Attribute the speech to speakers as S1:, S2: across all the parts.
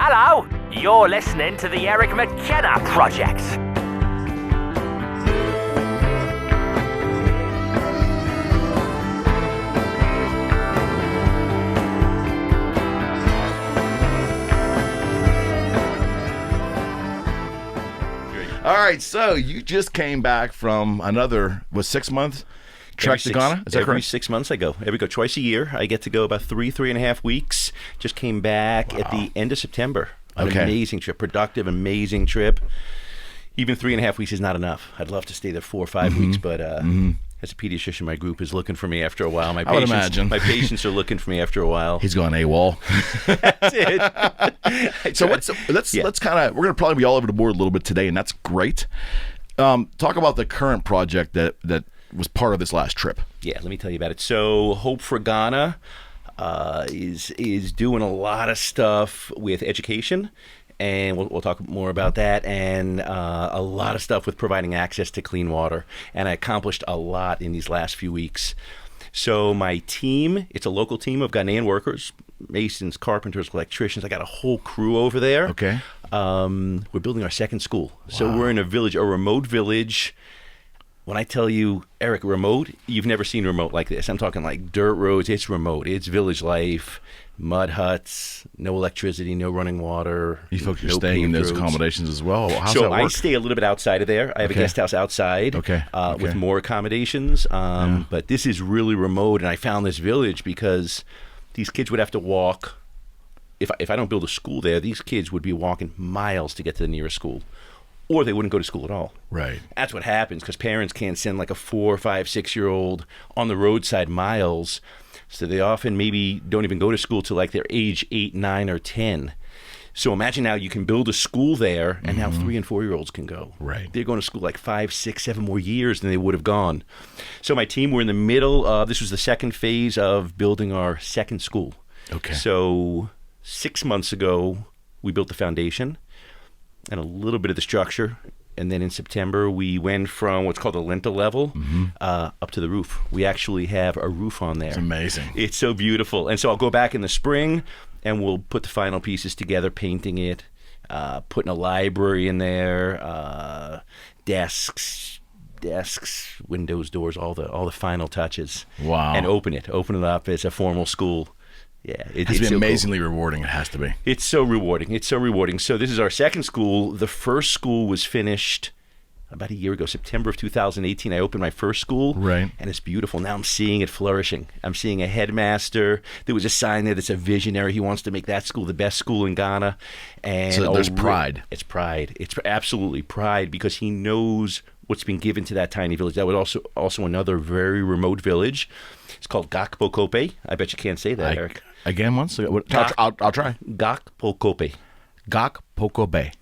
S1: Hello, you're listening to the Eric McKenna Project.
S2: All right, so you just came back from another, 6 months? Trek to Ghana? Is that
S3: every
S2: correct?
S3: 6 months I go. We go twice a year. I get to go about 3.5 weeks. Just came back at the end of September. An amazing trip, productive, amazing trip. Even 3.5 weeks is not enough. I'd love to stay there 4 or 5 weeks, but as a pediatrician, my group is looking for me after a while.
S2: I would imagine.
S3: My patients are looking for me after a while.
S2: He's gone AWOL.
S3: That's it.
S2: So let's kind of, we're going to probably be all over the board a little bit today, and that's great. Talk about the current project that was part of this last trip.
S3: Yeah, let me tell you about it. So Hope for Ghana is doing a lot of stuff with education, and we'll talk more about that, and a lot of stuff with providing access to clean water. And I accomplished a lot in these last few weeks. So my team, it's a local team of Ghanaian workers, masons, carpenters, electricians. I got a whole crew over there.
S2: Okay.
S3: We're building our second school. Wow. So we're in a remote village. When I tell you, Eric, remote, you've never seen remote like this. I'm talking like dirt roads. It's remote. It's village life, mud huts, no electricity, no running water.
S2: You folks are staying in those accommodations as well. How's
S3: so
S2: that work?
S3: I stay a little bit outside of there. I have a guest house outside with more accommodations. But this is really remote, and I found this village because these kids would have to walk. If I don't build a school there, these kids would be walking miles to get to the nearest school. Or they wouldn't go to school at all.
S2: Right.
S3: That's what happens because parents can't send like a 4, 5, 6-year-old on the roadside miles. So they often maybe don't even go to school till like their age 8, 9, or 10. So imagine now you can build a school there, and now 3 and 4-year-olds can go.
S2: Right.
S3: They're going to school like 5, 6, 7 more years than they would have gone. So my team, we're in the middle of, this was the second phase of building our second school.
S2: Okay.
S3: So 6 months ago, we built the foundation and a little bit of the structure. And then in September, we went from what's called a lintel level up to the roof. We actually have a roof on there.
S2: It's amazing.
S3: It's so beautiful. And so I'll go back in the spring, and we'll put the final pieces together, painting it, putting a library in there, desks, windows, doors, all the final touches.
S2: Wow.
S3: And open it up as a formal school. Yeah,
S2: it's been amazingly rewarding. It has to be.
S3: It's so rewarding. So this is our second school. The first school was finished about a year ago, September of 2018. I opened my first school,
S2: right?
S3: And it's beautiful. Now I'm seeing it flourishing. I'm seeing a headmaster. There was a sign there that's a visionary. He wants to make that school the best school in Ghana. And
S2: so there's pride.
S3: It's pride. It's absolutely pride because he knows what's been given to that tiny village. That was also another very remote village. It's called Gakpokope. I bet you can't say that, Eric.
S2: Again once? I'll try.
S3: Gakpokope.
S2: Gakpokope.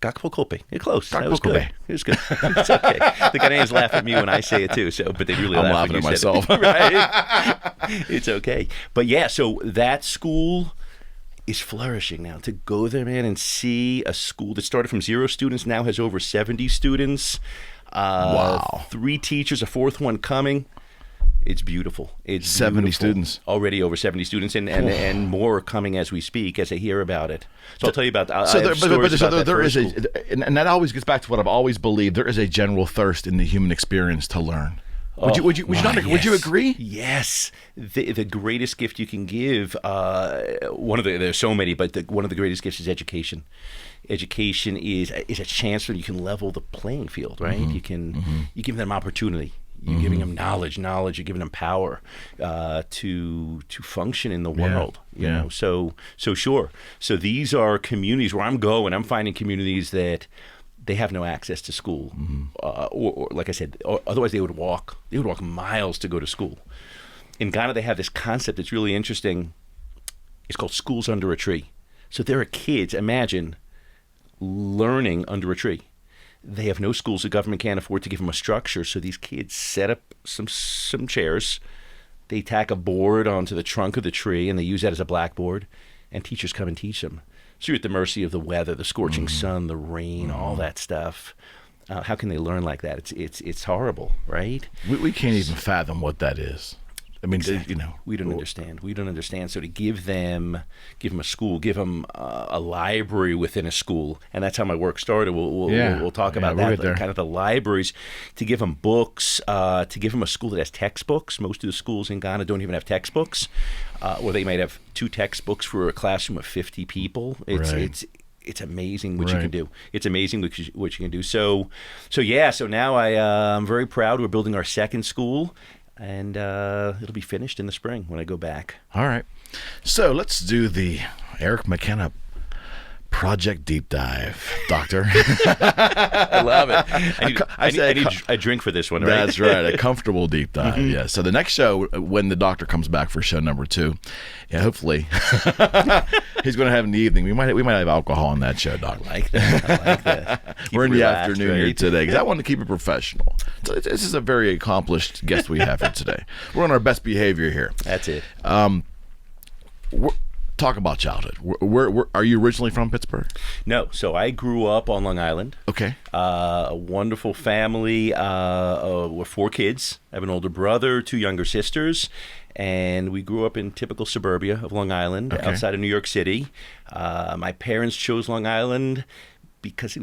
S3: Gakpokope. You're close. That was good. It was good. It's okay. The Ghanaians laugh at me when I say it too, but they really laugh
S2: laughing
S3: when you
S2: at myself.
S3: Right? It's okay. But yeah, so that school is flourishing now. To go there, man, and see a school that started from 0 students now has over 70 students.
S2: Wow.
S3: 3 teachers, a 4th one coming. It's beautiful. It's
S2: 70
S3: beautiful.
S2: students.
S3: Already over 70 students, and more coming as we speak, as I hear about it. So I'll tell you about that.
S2: And that always gets back to what I've always believed. There is a general thirst in the human experience to learn. Would you agree?
S3: Yes. The greatest gift you can give, there's so many, but one of the greatest gifts is education. Education is a chance where you can level the playing field, right? You give them opportunity. You're giving them knowledge. You're giving them power to function in the world. You know, so sure. So these are communities where I'm going. I'm finding communities that they have no access to school, or like I said, otherwise they would walk. They would walk miles to go to school. In Ghana, they have this concept that's really interesting. It's called schools under a tree. So there are kids. Imagine learning under a tree. They have no schools. The government can't afford to give them a structure. So these kids set up some chairs. They tack a board onto the trunk of the tree, and they use that as a blackboard. And teachers come and teach them. So you're at the mercy of the weather, the scorching sun, the rain, all that stuff. How can they learn like that? It's horrible, right?
S2: We can't even fathom what that is. I mean,
S3: Exactly.
S2: you know,
S3: We don't understand. We don't understand. So to give them a school, give them a library within a school, and that's how my work started. We'll talk about
S2: we'll
S3: that.
S2: get there.
S3: Kind of the libraries, to give them books, to give them a school that has textbooks. Most of the schools in Ghana don't even have textbooks, or they might have 2 textbooks for a classroom of 50 people. It's amazing what you can do. It's amazing what you can do. So now I'm very proud. We're building our second school, and it'll be finished in the spring when I go back.
S2: All right. So let's do the Eric McKenna Project Deep Dive, Doctor.
S3: I love it. I need a drink for this one, right?
S2: That's right, a comfortable deep dive. Yeah. So the next show, when the doctor comes back for show number 2, hopefully he's going to have in the evening. We might have alcohol on that show, Doc.
S3: I like that.
S2: We're in the afternoon here today because I want to keep it professional. So this is a very accomplished guest we have here today. We're on our best behavior here.
S3: That's it.
S2: Talk about childhood. Where are you originally from? Pittsburgh?
S3: No. So I grew up on Long Island.
S2: Okay.
S3: A wonderful family. We're 4 kids. I have an older brother, 2 younger sisters, and we grew up in typical suburbia of Long Island, outside of New York City. My parents chose Long Island because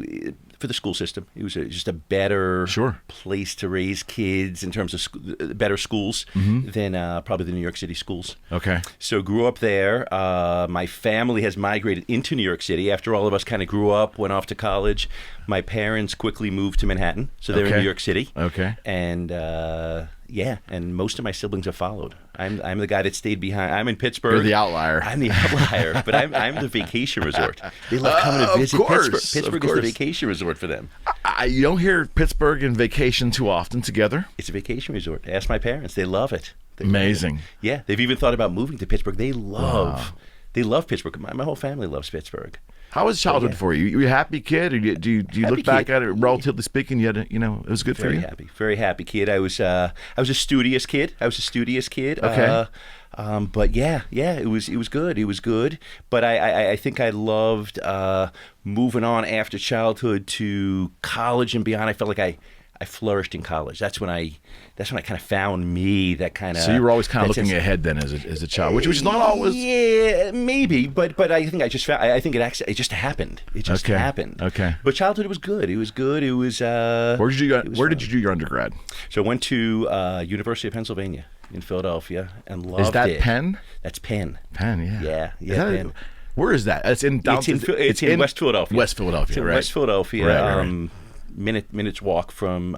S3: for the school system, it was just a better place to raise kids in terms of better schools than probably the New York City schools. Okay. So grew up there. My family has migrated into New York City after all of us kind of grew up, went off to college. My parents quickly moved to Manhattan, so they're in New York City. Okay. And and most of my siblings have followed. I'm the guy that stayed behind. I'm in Pittsburgh.
S2: You're the outlier.
S3: I'm the outlier, but I'm the vacation resort. They love coming to visit Pittsburgh. Pittsburgh is the vacation resort for them.
S2: You don't hear Pittsburgh and vacation too often together.
S3: It's a vacation resort. Ask my parents. They love it.
S2: Amazing.
S3: Yeah, they've even thought about moving to Pittsburgh. They love Pittsburgh. My whole family loves Pittsburgh.
S2: How was childhood for you? You a happy kid, or do you look back at it, relatively speaking? You had, it was good for you.
S3: Very happy kid. I was a studious kid. Okay. But it was good. It was good. But I think I loved moving on after childhood to college and beyond. I felt like I flourished in college. That's when I kind of found me. That kind of.
S2: So you were always kind of looking ahead then as a child, which is not always.
S3: Yeah, maybe, but I think I just found. I think it just happened. It just happened. Okay. But childhood was good. It was good. It was.
S2: Where did you do your undergrad?
S3: So I went to University of Pennsylvania in Philadelphia and loved it.
S2: Is that Penn?
S3: That's Penn.
S2: Penn, yeah.
S3: Yeah. Penn.
S2: Where is that? It's in
S3: West Philadelphia.
S2: West Philadelphia.
S3: It's in
S2: right.
S3: West Philadelphia.
S2: Right.
S3: Minutes walk from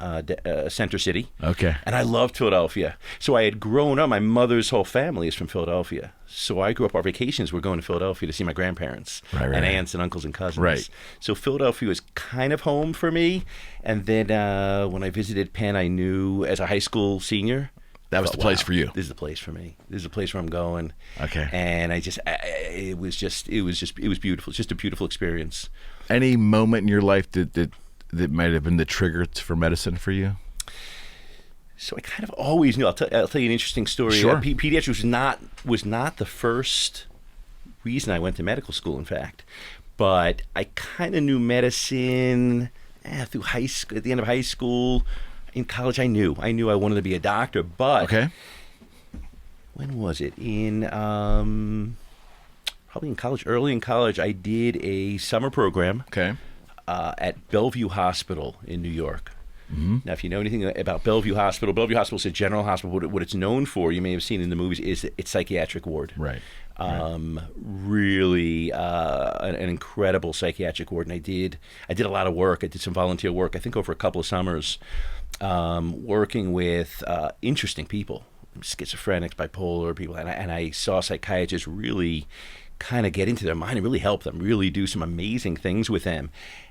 S3: Center City.
S2: Okay.
S3: And I loved Philadelphia. So I had grown up. My mother's whole family is from Philadelphia. So I grew up. Our vacations were going to Philadelphia to see my grandparents and aunts and uncles and cousins. Right. So Philadelphia was kind of home for me. And then when I visited Penn, I knew as a high school senior.
S2: That was the place for you.
S3: This is the place for me. This is the place where I'm going.
S2: Okay.
S3: And it was beautiful. It's just a beautiful experience.
S2: Any moment in your life that might have been the trigger for medicine for you?
S3: So I kind of always knew. I'll tell you an interesting story.
S2: Sure.
S3: Pediatrics was not the first reason I went to medical school, in fact. But I kind of knew medicine through high school. At the end of high school, in college, I knew I wanted to be a doctor. But when was it? Probably in college. Early in college, I did a summer program. At Bellevue Hospital in New York. Mm-hmm. Now, if you know anything about Bellevue Hospital is a general hospital. What it's known for, you may have seen in the movies, is its psychiatric ward. Right. Really an incredible psychiatric ward. And I did a lot of work. I did some volunteer work, I think over a couple of summers, working with interesting people, schizophrenics, bipolar people. And I saw psychiatrists really kind of get into their mind and really help them, really do some amazing things with them.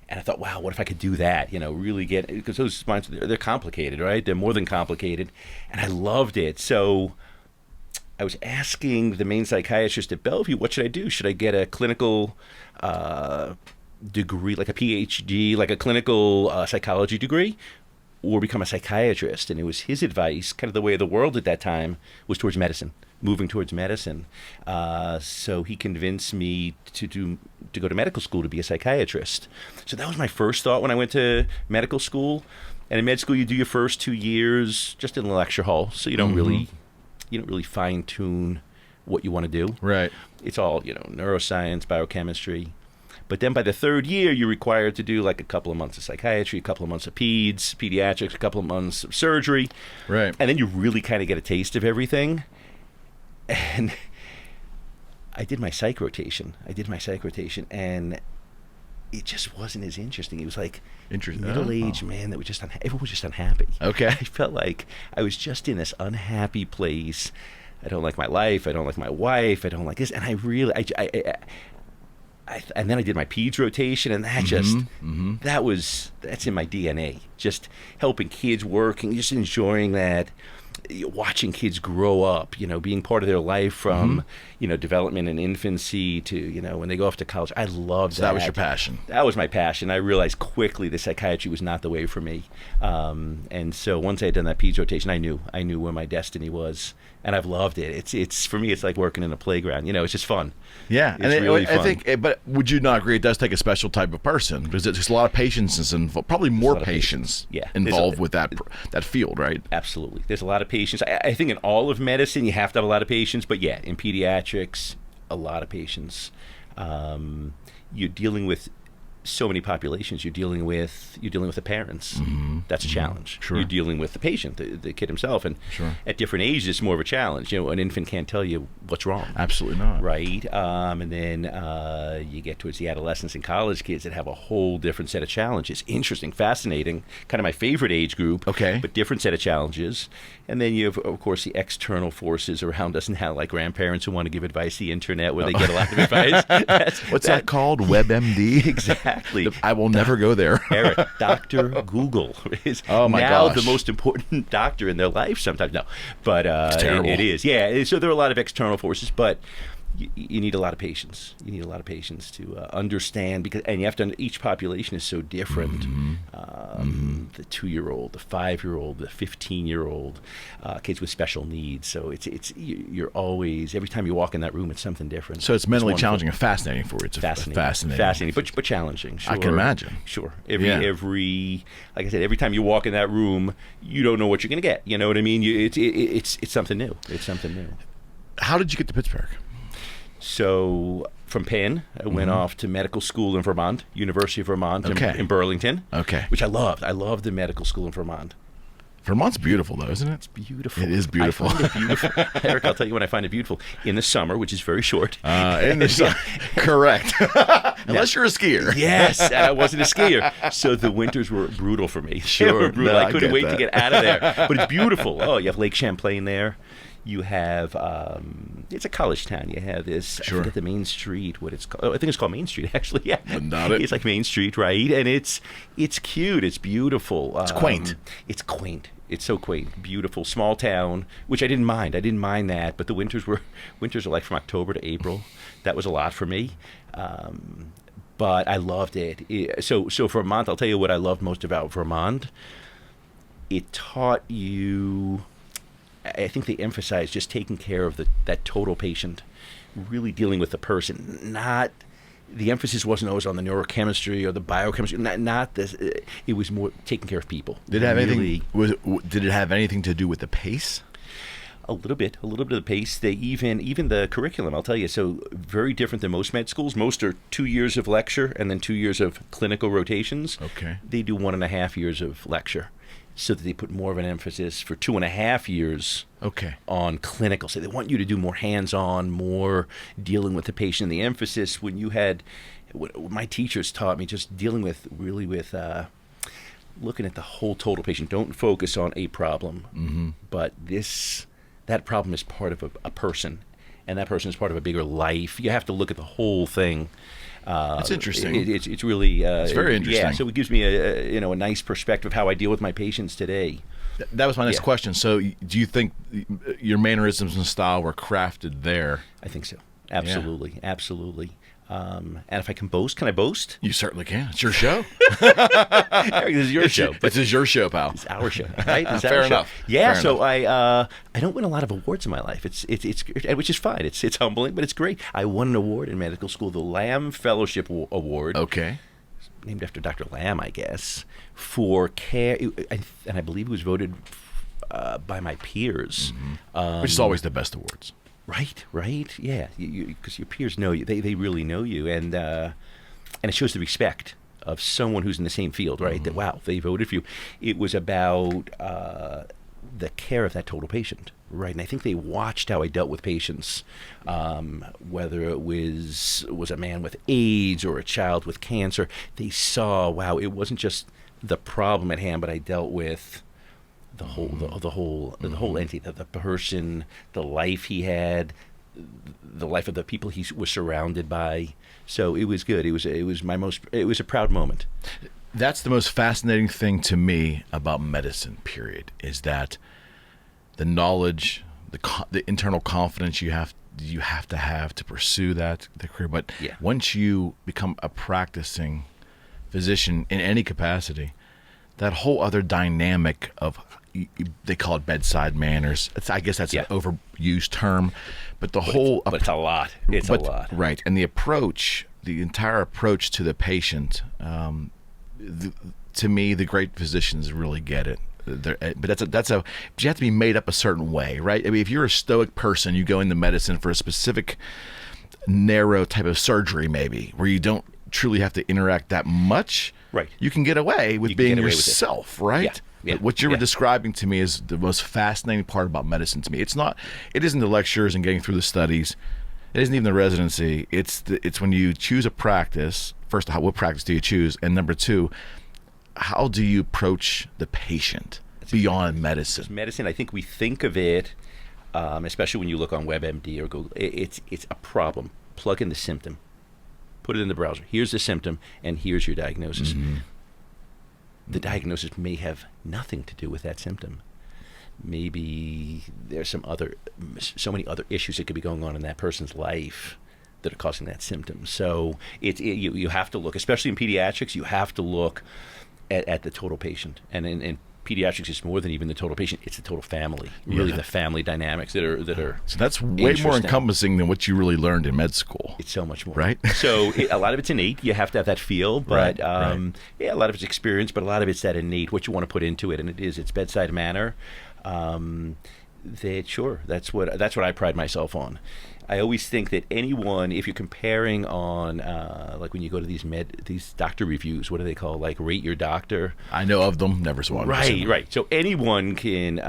S3: And I thought, wow, what if I could do that? Really get, because those minds, they're complicated, right? They're more than complicated. And I loved it. So I was asking the main psychiatrist at Bellevue, what should I do? Should I get a clinical degree, like a PhD, like a clinical psychology degree, or become a psychiatrist? And it was his advice, kind of the way of the world at that time, was towards medicine. Moving towards medicine. So he convinced me to go to medical school to be a psychiatrist. So that was my first thought when I went to medical school. And in med school, you do your first 2 years just in the lecture hall. So you don't really You don't really fine tune what you want to do.
S2: Right.
S3: It's all, neuroscience, biochemistry. But then by the third year, you're required to do like a couple of months of psychiatry, a couple of months of pediatrics, a couple of months of surgery.
S2: Right.
S3: And then you really kind of get a taste of everything. And I did my psych rotation. And it just wasn't as interesting. It was like middle-aged man that was just everyone was just unhappy.
S2: Okay.
S3: I felt like I was just in this unhappy place. I don't like my life. I don't like my wife. I don't like this. And I really, and then I did my peds rotation, and that just, that's in my DNA. Just helping kids, working, just enjoying that, watching kids grow up, being part of their life from, development and infancy to, when they go off to college. I loved that.
S2: So that was your passion.
S3: That was my passion. I realized quickly that psychiatry was not the way for me. And so once I had done that peds rotation, I knew where my destiny was, and I've loved it. It's for me, it's like working in a playground. It's just fun.
S2: Yeah,
S3: it's really fun.
S2: I think, but would you not agree? It does take a special type of person because there's a lot of patience and probably more patience involved with that field, right?
S3: Absolutely, there's a lot of patience. I think in all of medicine, you have to have a lot of patience. But yeah, in pediatrics, a lot of patience. You're dealing with so many populations. You're dealing with the parents. That's a challenge.
S2: Sure.
S3: You're dealing with the patient, the kid himself, and at different ages, it's more of a challenge. An infant can't tell you what's wrong.
S2: Absolutely not.
S3: Right. And then you get towards the adolescents and college kids that have a whole different set of challenges. Interesting, fascinating, kind of my favorite age group.
S2: Okay.
S3: But different set of challenges. And then you have, of course, the external forces around us now, like grandparents who want to give advice, the internet, where they get a lot of advice.
S2: What's that called? WebMD?
S3: Exactly.
S2: I will never go there.
S3: Eric, Dr. Google is
S2: now
S3: the most important doctor in their life sometimes. No, but
S2: it's terrible.
S3: It is. Yeah, so there are a lot of external forces, but you need a lot of patience. You need a lot of patience to understand, and you have to. Each population is so different. The 2-year-old, the 5-year-old, the 15-year-old, kids with special needs. So you're always, every time you walk in that room, it's something different.
S2: So it's mentally challenging and fascinating for you. It's fascinating,
S3: but challenging. Sure.
S2: I can imagine.
S3: Sure. Every like I said, every time you walk in that room, you don't know what you're going to get. You know what I mean? It's something new. It's something new.
S2: How did you get to Pittsburgh?
S3: So from Penn, I went off to medical school in Vermont, University of Vermont in Burlington, which I loved. I loved the medical school in Vermont.
S2: Vermont's beautiful, though, isn't it?
S3: It's beautiful.
S2: It is beautiful.
S3: I find it beautiful. Eric, I'll tell you when I find it beautiful. In the summer, which is very short.
S2: In the summer. Correct. Unless you're a skier.
S3: Yes, and I wasn't a skier. So the winters were brutal for me.
S2: Sure.
S3: They were brutal.
S2: No,
S3: I couldn't wait
S2: that.
S3: to get out of there. But it's beautiful. Oh, you have Lake Champlain there. You have, it's a college town. You have this, I forget the main street, what it's called. Oh, I think it's called Main Street, actually. Yeah.
S2: Not it.
S3: It's like Main Street, right? And it's cute. It's beautiful.
S2: It's quaint.
S3: It's quaint. It's so quaint. Beautiful. Small town, which I didn't mind. I didn't mind that. But the winters are like from October to April. That was a lot for me. But I loved it. So Vermont, I'll tell you what I loved most about Vermont. It taught you... I think they emphasize just taking care of that total patient, really dealing with the person. Not the emphasis wasn't always on the neurochemistry or the biochemistry. Not this. It was more taking care of people.
S2: Did it have anything? Did it have anything to do with the pace?
S3: A little bit of the pace. They even the curriculum. I'll tell you. So very different than most med schools. Most are 2 years of lecture and then 2 years of clinical rotations.
S2: Okay.
S3: They do 1.5 years of lecture, so that they put more of an emphasis for 2.5 years on clinical. So they want you to do more hands-on, more dealing with the patient. The emphasis when you had, what my teachers taught me, just dealing with looking at the whole total patient. Don't focus on a problem, but that problem is part of a person, and that person is part of a bigger life. You have to look at the whole thing.
S2: That's interesting.
S3: It's really
S2: it's very interesting.
S3: Yeah, so it gives me a nice perspective of how I deal with my patients today.
S2: That was my next question. So, do you think your mannerisms and style were crafted there?
S3: I think so. Absolutely, absolutely. And if I can boast, can I boast?
S2: You certainly can. It's your show.
S3: Eric, this is your show.
S2: This is your show, pal.
S3: It's our show, right? It's
S2: Fair
S3: our
S2: enough.
S3: Show. Yeah.
S2: Fair
S3: so
S2: enough.
S3: I don't win a lot of awards in my life. It's which is fine. It's humbling, but it's great. I won an award in medical school, the Lamb Fellowship Award.
S2: Okay.
S3: Named after Dr. Lamb, I guess, for care, and I believe it was voted by my peers.
S2: Which is always the best awards.
S3: Right, yeah, because your peers know you. They really know you, and it shows the respect of someone who's in the same field, right? That, wow, they voted for you. It was about the care of that total patient, right? And I think they watched how I dealt with patients, whether it was a man with AIDS or a child with cancer. They saw, wow, it wasn't just the problem at hand, but I dealt with the whole entity, the person, the life he had, the life of the people he was surrounded by. So it was good. It was a proud moment.
S2: That's the most fascinating thing to me about medicine, period, is that the knowledge, the internal confidence you have to pursue the career. But once you become a practicing physician in any capacity, that whole other dynamic of, they call it bedside manners. I guess that's an overused term, but but
S3: it's a lot. It's a lot,
S2: right? And the entire approach to the patient. To me, the great physicians really get it. But you have to be made up a certain way, right? I mean, if you're a stoic person, you go into medicine for a specific narrow type of surgery, maybe where you don't truly have to interact that much.
S3: Right.
S2: You can get away with being yourself, right?
S3: Yeah.
S2: But what you were describing to me is the most fascinating part about medicine to me. It isn't the lectures and getting through the studies. It isn't even the residency. It's when you choose a practice. First, what practice do you choose? And number two, how do you approach the patient beyond medicine?
S3: Medicine, I think we think of it, especially when you look on WebMD or Google, it's a problem. Plug in the symptom. Put it in the browser. Here's the symptom, and here's your diagnosis. The diagnosis may have nothing to do with that symptom. Maybe there's so many other issues that could be going on in that person's life that are causing that symptom. So you have to look, especially in pediatrics, you have to look at the total patient. And in pediatrics, it's more than even the total patient; it's the total family. Really, the family dynamics that are. So
S2: that's way more encompassing than what you really learned in med school.
S3: It's so much more,
S2: right?
S3: So a lot of it's innate. You have to have that feel, but a lot of it's experience, but a lot of it's that innate, what you want to put into it, and it's Bedside Manner. That's what I pride myself on. I always think that anyone, if you're comparing on, like when you go to these doctor reviews, what do they call, like Rate Your Doctor?
S2: I know of them, never saw them.
S3: Right. So anyone can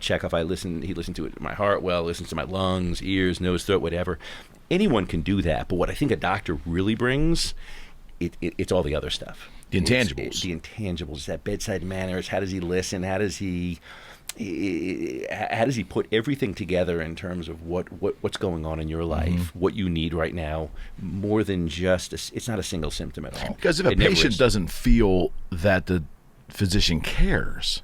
S3: check if he listened to it, my heart well, listens to my lungs, ears, nose, throat, whatever. Anyone can do that. But what I think a doctor really brings, it's all the other stuff.
S2: The intangibles.
S3: It's the intangibles, that bedside manners. How does he listen? How does he put everything together in terms of what's going on in your life, what you need right now, more than just it's not a single symptom at all.
S2: Because if a patient doesn't feel that the physician cares,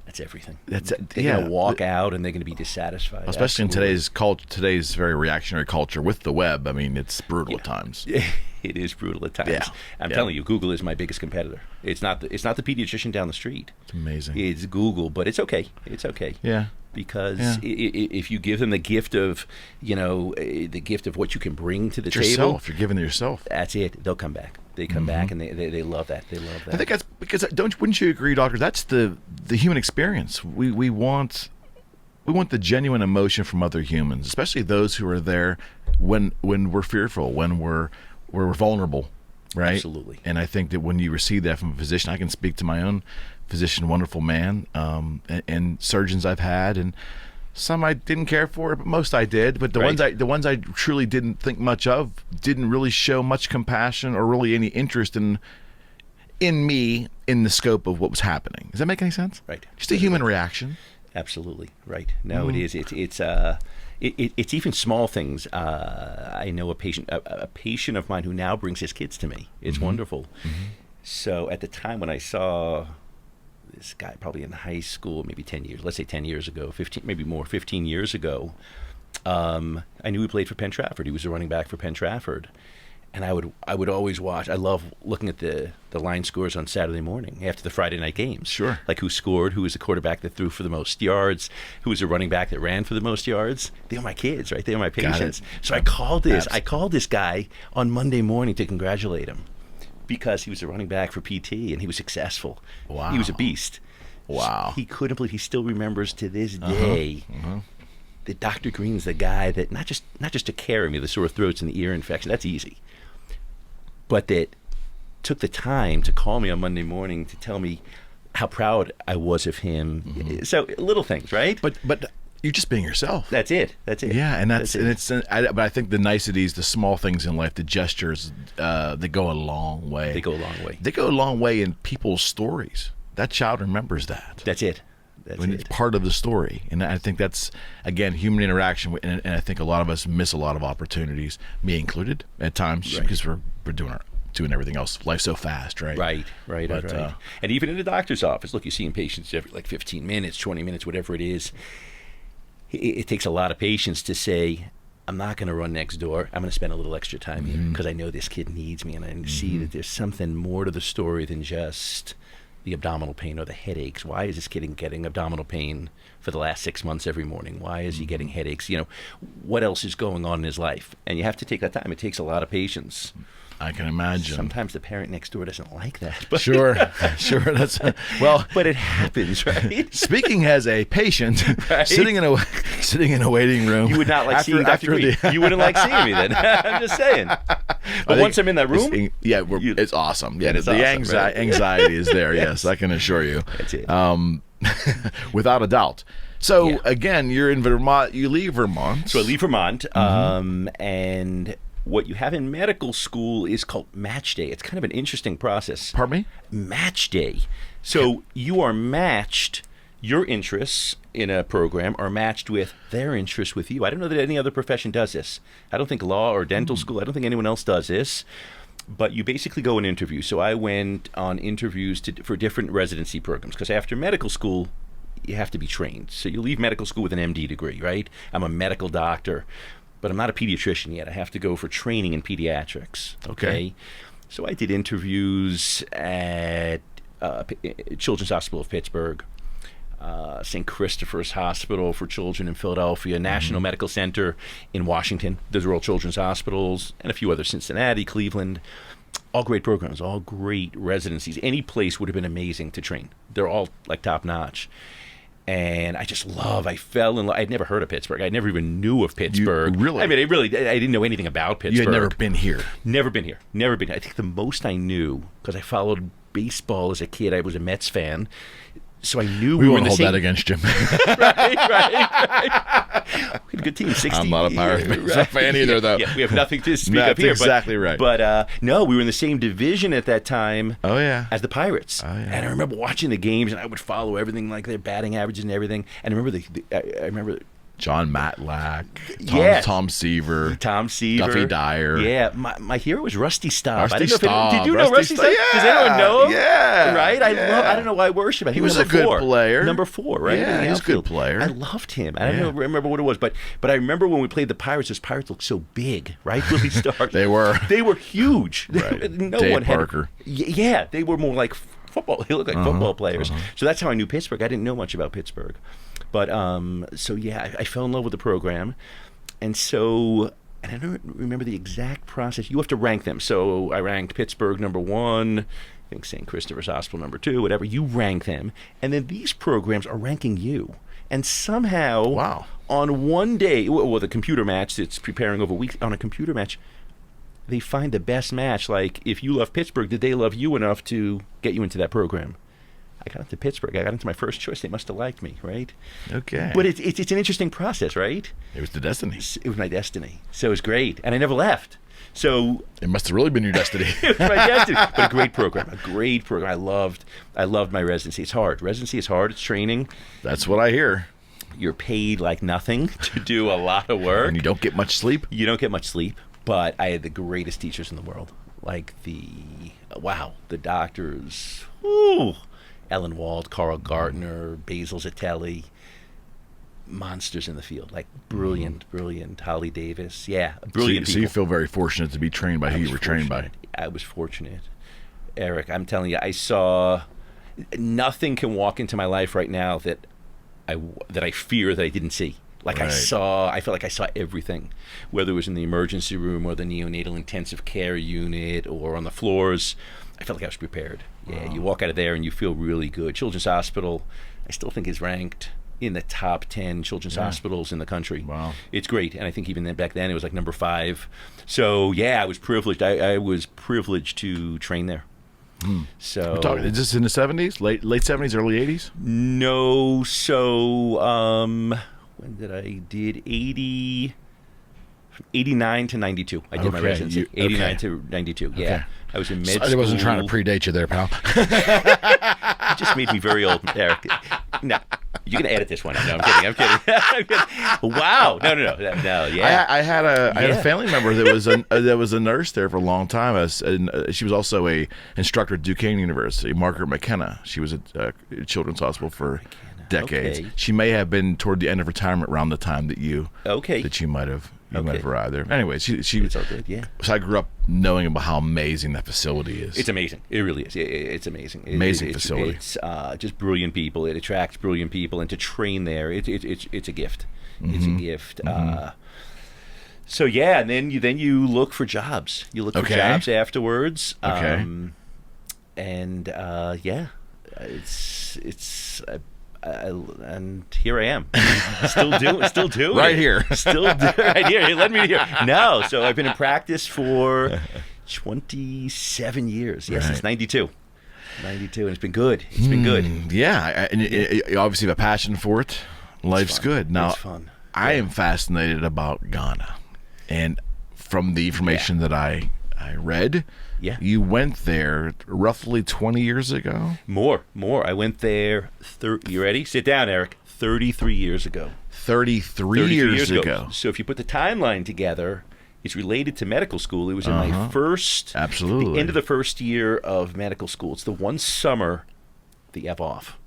S3: that's everything.
S2: They're
S3: going to walk out and they're going to be dissatisfied.
S2: Especially in today's very reactionary culture with the web. I mean, it's brutal at times.
S3: It is brutal at times.
S2: Yeah.
S3: I'm telling you, Google is my biggest competitor. It's not the pediatrician down the street.
S2: It's amazing.
S3: It's Google, but it's okay. It's okay.
S2: Yeah.
S3: Because if you give them the gift of, what you can bring to the table,
S2: if you're giving it yourself,
S3: that's it. They'll come back. They come back and they love that. They love that.
S2: I think that's because wouldn't you agree, doctor? That's the human experience. We want the genuine emotion from other humans, especially those who are there when we're fearful, when we're vulnerable, right?
S3: Absolutely.
S2: And I think that when you receive that from a physician, I can speak to my own physician, wonderful man, and surgeons I've had, and some I didn't care for, but most I did. But the ones I truly didn't think much of didn't really show much compassion or really any interest in me in the scope of what was happening. Does that make any sense?
S3: Right.
S2: Just a human reaction.
S3: Absolutely. Right. No, it is. It's even small things. I know a patient of mine who now brings his kids to me. It's wonderful. So at the time when I saw this guy, probably in high school, maybe 10 years ago, 15 years ago, I knew he played for Penn Trafford. He was a running back for Penn Trafford. And I would always watch. I love looking at the line scores on Saturday morning after the Friday night games.
S2: Sure.
S3: Like who scored, who was the quarterback that threw for the most yards, who was the running back that ran for the most yards. They were my kids, right? They were my patients. So I called this guy on Monday morning to congratulate him because he was a running back for PT and he was successful.
S2: Wow.
S3: He was a beast.
S2: Wow.
S3: He couldn't believe, he still remembers to this day that Dr. Green's the guy that not just took care of me, the sore throats and the ear infection, that's easy, but that took the time to call me on Monday morning to tell me how proud I was of him. So little things, right?
S2: But you're just being yourself.
S3: That's it.
S2: Yeah, and but I think the niceties, the small things in life, the gestures, they go a long way.
S3: They go a long way.
S2: They go a long way in people's stories. That child remembers that.
S3: That's it.
S2: It's part of the story, and I think that's, again, human interaction. And I think a lot of us miss a lot of opportunities, me included, at times, because we're doing everything else. Life's so fast, right?
S3: Right. And even in the doctor's office, look, you're seeing patients every 15 minutes, 20 minutes, whatever it is. It takes a lot of patience to say, I'm not going to run next door. I'm going to spend a little extra time here because I know this kid needs me, and I see that there's something more to the story than just the abdominal pain or the headaches. Why is this kid getting abdominal pain for the last 6 months every morning? Why is he getting headaches? What else is going on in his life? And you have to take that time. It takes a lot of patience.
S2: I can imagine.
S3: Sometimes the parent next door doesn't like that. But
S2: sure. That's
S3: but it happens, right?
S2: Speaking as a patient,
S3: right?
S2: sitting in a waiting room,
S3: you would not like seeing Dr. Green. You wouldn't like seeing me then. I'm just saying. But once I'm in that room,
S2: it's awesome. Yeah,
S3: it's
S2: the
S3: awesome,
S2: anxiety is there. Yes, I can assure you.
S3: That's it.
S2: Without a doubt. So again, you're in Vermont. You leave Vermont.
S3: So I leave Vermont, and what you have in medical school is called match day. It's kind of an interesting process.
S2: Pardon me?
S3: Match day. So you are matched, your interests in a program are matched with their interests with you. I don't know that any other profession does this. I don't think law or dental school, I don't think anyone else does this. But you basically go and interview. So I went on interviews for different residency programs, because after medical school, you have to be trained. So you leave medical school with an MD degree, right? I'm a medical doctor, but I'm not a pediatrician yet. I have to go for training in pediatrics. Okay. So I did interviews at Children's Hospital of Pittsburgh, St. Christopher's Hospital for Children in Philadelphia, National Medical Center in Washington. Those are all children's hospitals, and a few others, Cincinnati, Cleveland. All great programs, all great residencies. Any place would have been amazing to train. They're all like top notch. And I fell in love. I'd never heard of Pittsburgh. I never even knew of Pittsburgh.
S2: Really?
S3: I mean, I didn't know anything about Pittsburgh.
S2: You had never been here?
S3: Never been here. I think the most I knew, because I followed baseball as a kid, I was a Mets fan. So I knew we were in the same...
S2: hold that against Jim.
S3: right. We had a good team, 60.
S2: I'm not a Pirates fan either, though.
S3: Yeah, we have nothing to speak of here.
S2: That's exactly right.
S3: But no, we were in the same division at that time.
S2: Oh, yeah.
S3: As the Pirates.
S2: Oh, yeah.
S3: And I remember watching the games, and I would follow everything, like their batting averages and everything. And I remember
S2: John Matlack, Tom Seaver,
S3: Duffy
S2: Dyer.
S3: Yeah, my hero was Rusty Staub.
S2: Did you
S3: know Rusty Staub?
S2: Yeah.
S3: Does anyone know him?
S2: Yeah.
S3: Right? I don't know why I worship him.
S2: He was a good player.
S3: Number 4, right?
S2: Yeah, he was a good player.
S3: I loved him. I don't remember what it was, but I remember when we played the Pirates, those Pirates looked so big, right? Willie Stark.
S2: They were
S3: huge.
S2: Right.
S3: Dave
S2: Parker.
S3: Yeah, they were more like football. They looked like football players. So that's how I knew Pittsburgh. I didn't know much about Pittsburgh. But I fell in love with the program. And I don't remember the exact process. You have to rank them. So I ranked Pittsburgh number 1, I think St. Christopher's Hospital number 2, whatever. You rank them. And then these programs are ranking you. And somehow, on one day, the computer match that's preparing over a week, on a computer match, they find the best match. Like, if you love Pittsburgh, did they love you enough to get you into that program? I got into Pittsburgh. I got into my first choice. They must have liked me, right?
S2: Okay.
S3: But it's an interesting process, right?
S2: It was the destiny.
S3: It was my destiny. So it was great. And I never left. So
S2: it must have really been your destiny.
S3: It was my destiny. But a great program. I loved my residency. It's hard. Residency is hard. It's training.
S2: That's what I hear.
S3: You're paid like nothing to do a lot of work.
S2: And you don't get much sleep?
S3: You don't get much sleep. But I had the greatest teachers in the world. Like the doctors. Ooh. Ellen Wald, Carl Gardner, Basil Zitelli, monsters in the field, like brilliant, Holly Davis. Yeah, brilliant people.
S2: So you feel very fortunate to be trained by who you were trained by.
S3: I was fortunate. Eric, I'm telling you, I saw nothing can walk into my life right now that I fear that I didn't see. Like right. I felt like I saw everything, whether it was in the emergency room or the neonatal intensive care unit or on the floors. I felt like I was prepared. Yeah, you walk out of there and you feel really good. Children's Hospital, I still think is ranked in the top 10 children's hospitals in the country.
S2: Wow.
S3: It's great. And I think even then, back then it was like number 5. So yeah, I was privileged. I was privileged to train there. So
S2: We're talking, is this in the 70s, late 70s, early 80s?
S3: no, so when did I did 89 to 92. I did my
S2: Okay,
S3: residency. 89
S2: okay.
S3: to 92. Yeah.
S2: Okay.
S3: I was in med school.
S2: I wasn't trying to predate you there, pal.
S3: You just made me very old, Eric. No, you can edit this one. No, I'm kidding. I'm kidding. Wow. No. Yeah.
S2: I had a family member that was a nurse there for a long time. She was also a instructor at Duquesne University, Eric McKenna. She was at Children's Hospital for decades.
S3: Okay.
S2: She may have been toward the end of retirement around the time that you
S3: Okay.
S2: might have arrived there. Anyway, she
S3: It's all good. Yeah.
S2: So I grew up knowing about how amazing that facility is.
S3: It's amazing. It really is. It's amazing.
S2: Amazing facility.
S3: It's just brilliant people. It attracts brilliant people, and to train there, it's a gift. It's a gift. So yeah, and then you look for jobs. You look for jobs afterwards.
S2: Okay.
S3: And and here I am, still doing
S2: Right
S3: it.
S2: here.
S3: Still right here. He led me to here. No, so I've been in practice for 27 years. Yes,
S2: Right.
S3: since 92. 92, and it's been good. It's been good.
S2: Yeah, and you obviously have a passion for it. Life's
S3: fun.
S2: good. Now,
S3: It's fun.
S2: I am fascinated about Ghana, and from the information that I read, you went there roughly 20 years ago.
S3: More. I went there. You ready? Sit down, Eric. 33 years ago.
S2: 33 years ago.
S3: So if you put the timeline together, it's related to medical school. It was in my first,
S2: Absolutely.
S3: the end of the first year of medical school. It's the one summer that you have off.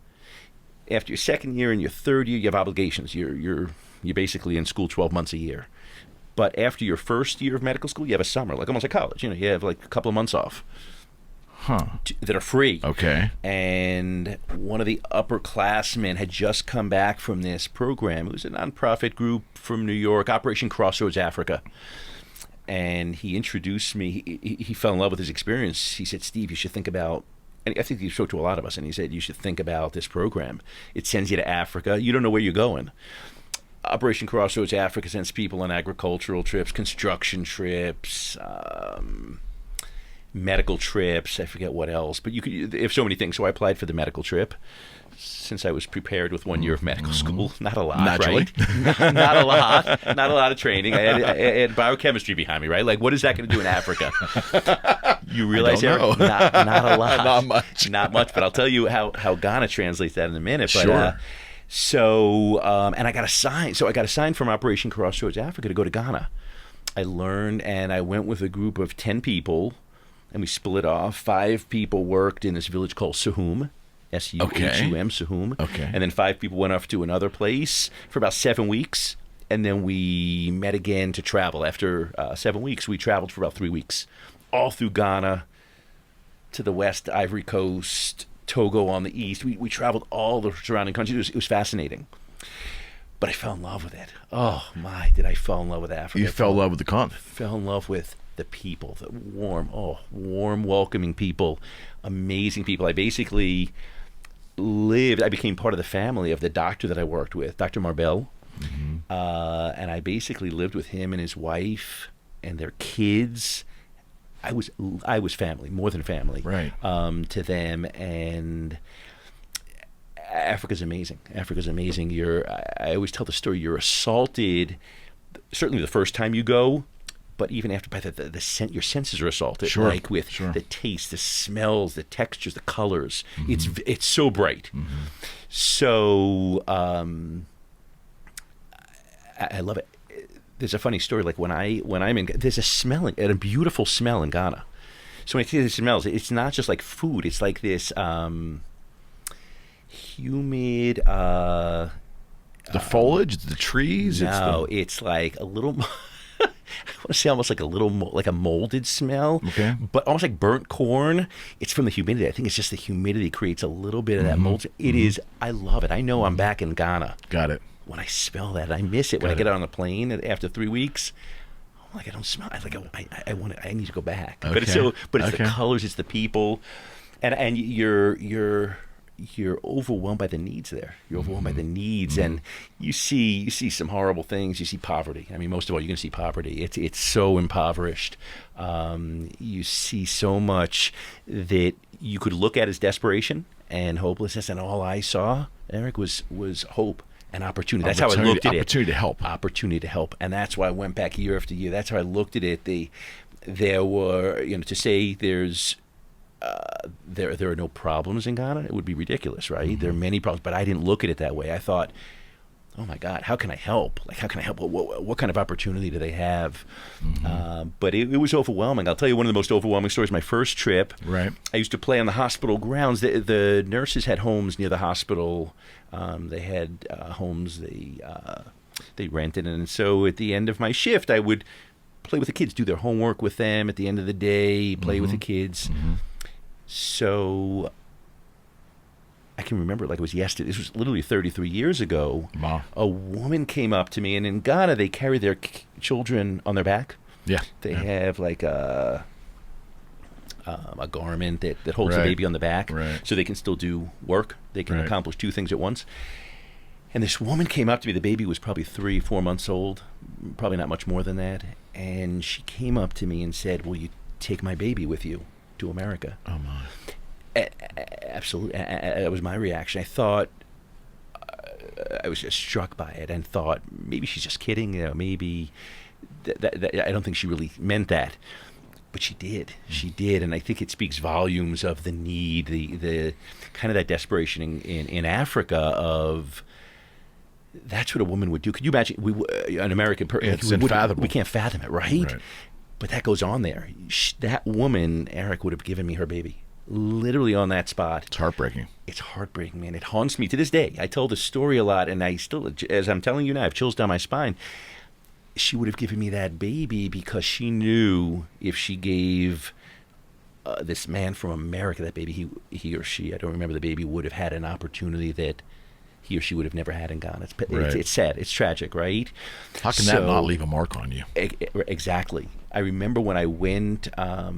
S3: After your second year and your third year, you have obligations. You're basically in school 12 months a year. But after your first year of medical school, you have a summer, like almost like college. You have like a couple of months off. That are free.
S2: Okay.
S3: And one of the upperclassmen had just come back from this program. It was a nonprofit group from New York, Operation Crossroads Africa. And he introduced me. He fell in love with his experience. He said, Steve, you should think about, and I think he spoke to a lot of us, and he said, you should think about this program. It sends you to Africa. You don't know where you're going. Operation Crossroads Africa sends people on agricultural trips, construction trips, medical trips. I forget what else, but you have so many things. So I applied for the medical trip, since I was prepared with 1 year of medical school. Not a lot,
S2: Naturally.
S3: right? Not a lot of training. I had biochemistry behind me, right? Like, what is that going to do in Africa? You realize,
S2: I don't
S3: Eric?
S2: know.
S3: Not a lot.
S2: Not much.
S3: Not much, but I'll tell you how Ghana translates that in a minute. But,
S2: Sure.
S3: So, and I got assigned. So I got assigned from Operation Crossroads Africa to go to Ghana. I learned, and I went with a group of 10 people, and we split off. 5 people worked in this village called Sahum, Suhum, Sahum.
S2: Okay.
S3: And then 5 people went off to another place for about 7 weeks, and then we met again to travel. After 7 weeks, we traveled for about 3 weeks, all through Ghana, to the west, Ivory Coast, Togo on the east. We traveled all the surrounding countries. It was fascinating. But I fell in love with it. Oh, my, did I fall in love with Africa.
S2: You fell in love with the continent.
S3: Fell in love with the people, the warm, welcoming people, amazing people. I basically I became part of the family of the doctor that I worked with, Dr. Marbell. And I basically lived with him and his wife and their kids. I was family, more than family,
S2: Right.
S3: To them. And Africa's amazing. I always tell the story. You're assaulted, certainly the first time you go, but even after, by your senses are assaulted.
S2: Sure.
S3: Like with the taste, the smells, the textures, the colors. It's so bright. So I love it. There's a funny story. Like when I'm in, there's a beautiful smell in Ghana. So when I see the smells, it's not just like food. It's like this humid.
S2: The foliage, the trees.
S3: No, it's like a little. I want to say almost like like a molded smell.
S2: Okay.
S3: But almost like burnt corn. It's from the humidity. I think it's just the humidity creates a little bit of that mold. It is. I love it. I know I'm back in Ghana.
S2: Got it.
S3: When I smell that, I miss it. When I get on the plane after 3 weeks, oh like, I don't smell. I want to. I need to go back.
S2: Okay.
S3: But it's the
S2: Okay.
S3: colors, it's the people, and you're overwhelmed by the needs there. You're overwhelmed by the needs, and you see some horrible things. You see poverty. I mean, most of all, you're going to see poverty. It's so impoverished. You see so much that you could look at as desperation and hopelessness, and all I saw, Eric, was hope and opportunity. That's how I looked at it.
S2: Opportunity to help.
S3: Opportunity to help, and that's why I went back year after year. That's how I looked at it. There were, to say there's. There are no problems in Ghana, it would be ridiculous, right? There are many problems, but I didn't look at it that way. I thought, oh my God, how can I help? Like, how can I help? What kind of opportunity do they have? But it was overwhelming. I'll tell you one of the most overwhelming stories. My first trip,
S2: Right.
S3: I used to play on the hospital grounds. The nurses had homes near the hospital. They had homes they rented, and so at the end of my shift, I would play with the kids, do their homework with them. At the end of the day, play with the kids. So I can remember it like it was yesterday. This was literally 33 years ago.
S2: Wow.
S3: A woman came up to me, and in Ghana, they carry their children on their back.
S2: Yeah.
S3: They have like a garment that holds the
S2: Right.
S3: baby on the back,
S2: Right.
S3: so they can still do work. They can
S2: Right.
S3: accomplish two things at once. And this woman came up to me. The baby was probably 3-4 months old, probably not much more than that. And she came up to me and said, "Will you take my baby with you to America?"
S2: Oh my.
S3: Absolutely. That was my reaction. I thought, I was just struck by it and thought, maybe she's just kidding. Maybe I don't think she really meant that. But she did. She did. And I think it speaks volumes of the need, the kind of that desperation in Africa of, that's what a woman would do. Could you imagine? An American person,
S2: It's unfathomable.
S3: we can't fathom it, right? But that goes on there. That woman, Eric, would have given me her baby, literally on that spot.
S2: It's heartbreaking.
S3: It's heartbreaking, man. It haunts me to this day. I tell the story a lot, and I still, as I'm telling you now, I have chills down my spine. She would have given me that baby because she knew if she gave this man from America that baby, he or she, I don't remember the baby, would have had an opportunity that he or she would have never had in Ghana. It's sad. It's tragic, right?
S2: How can that not leave a mark on you?
S3: Exactly. I remember when I went, I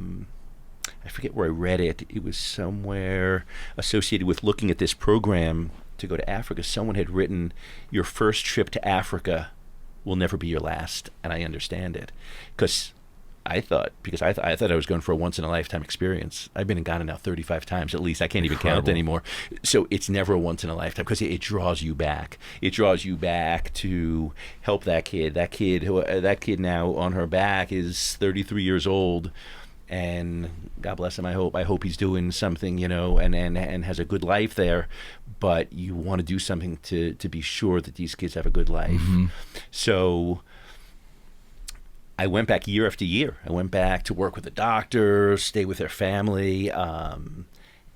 S3: forget where I read it. It was somewhere associated with looking at this program to go to Africa. Someone had written, "Your first trip to Africa will never be your last," and I understand it, because I thought I was going for a once-in-a-lifetime experience. I've been in Ghana now 35 times at least. I can't even count anymore. So it's never a once-in-a-lifetime because it draws you back. It draws you back to help that kid. That kid now on her back is 33 years old, and God bless him. I hope he's doing something, and has a good life there. But you want to do something to be sure that these kids have a good life. So I went back year after year. I went back to work with the doctor, stay with their family. And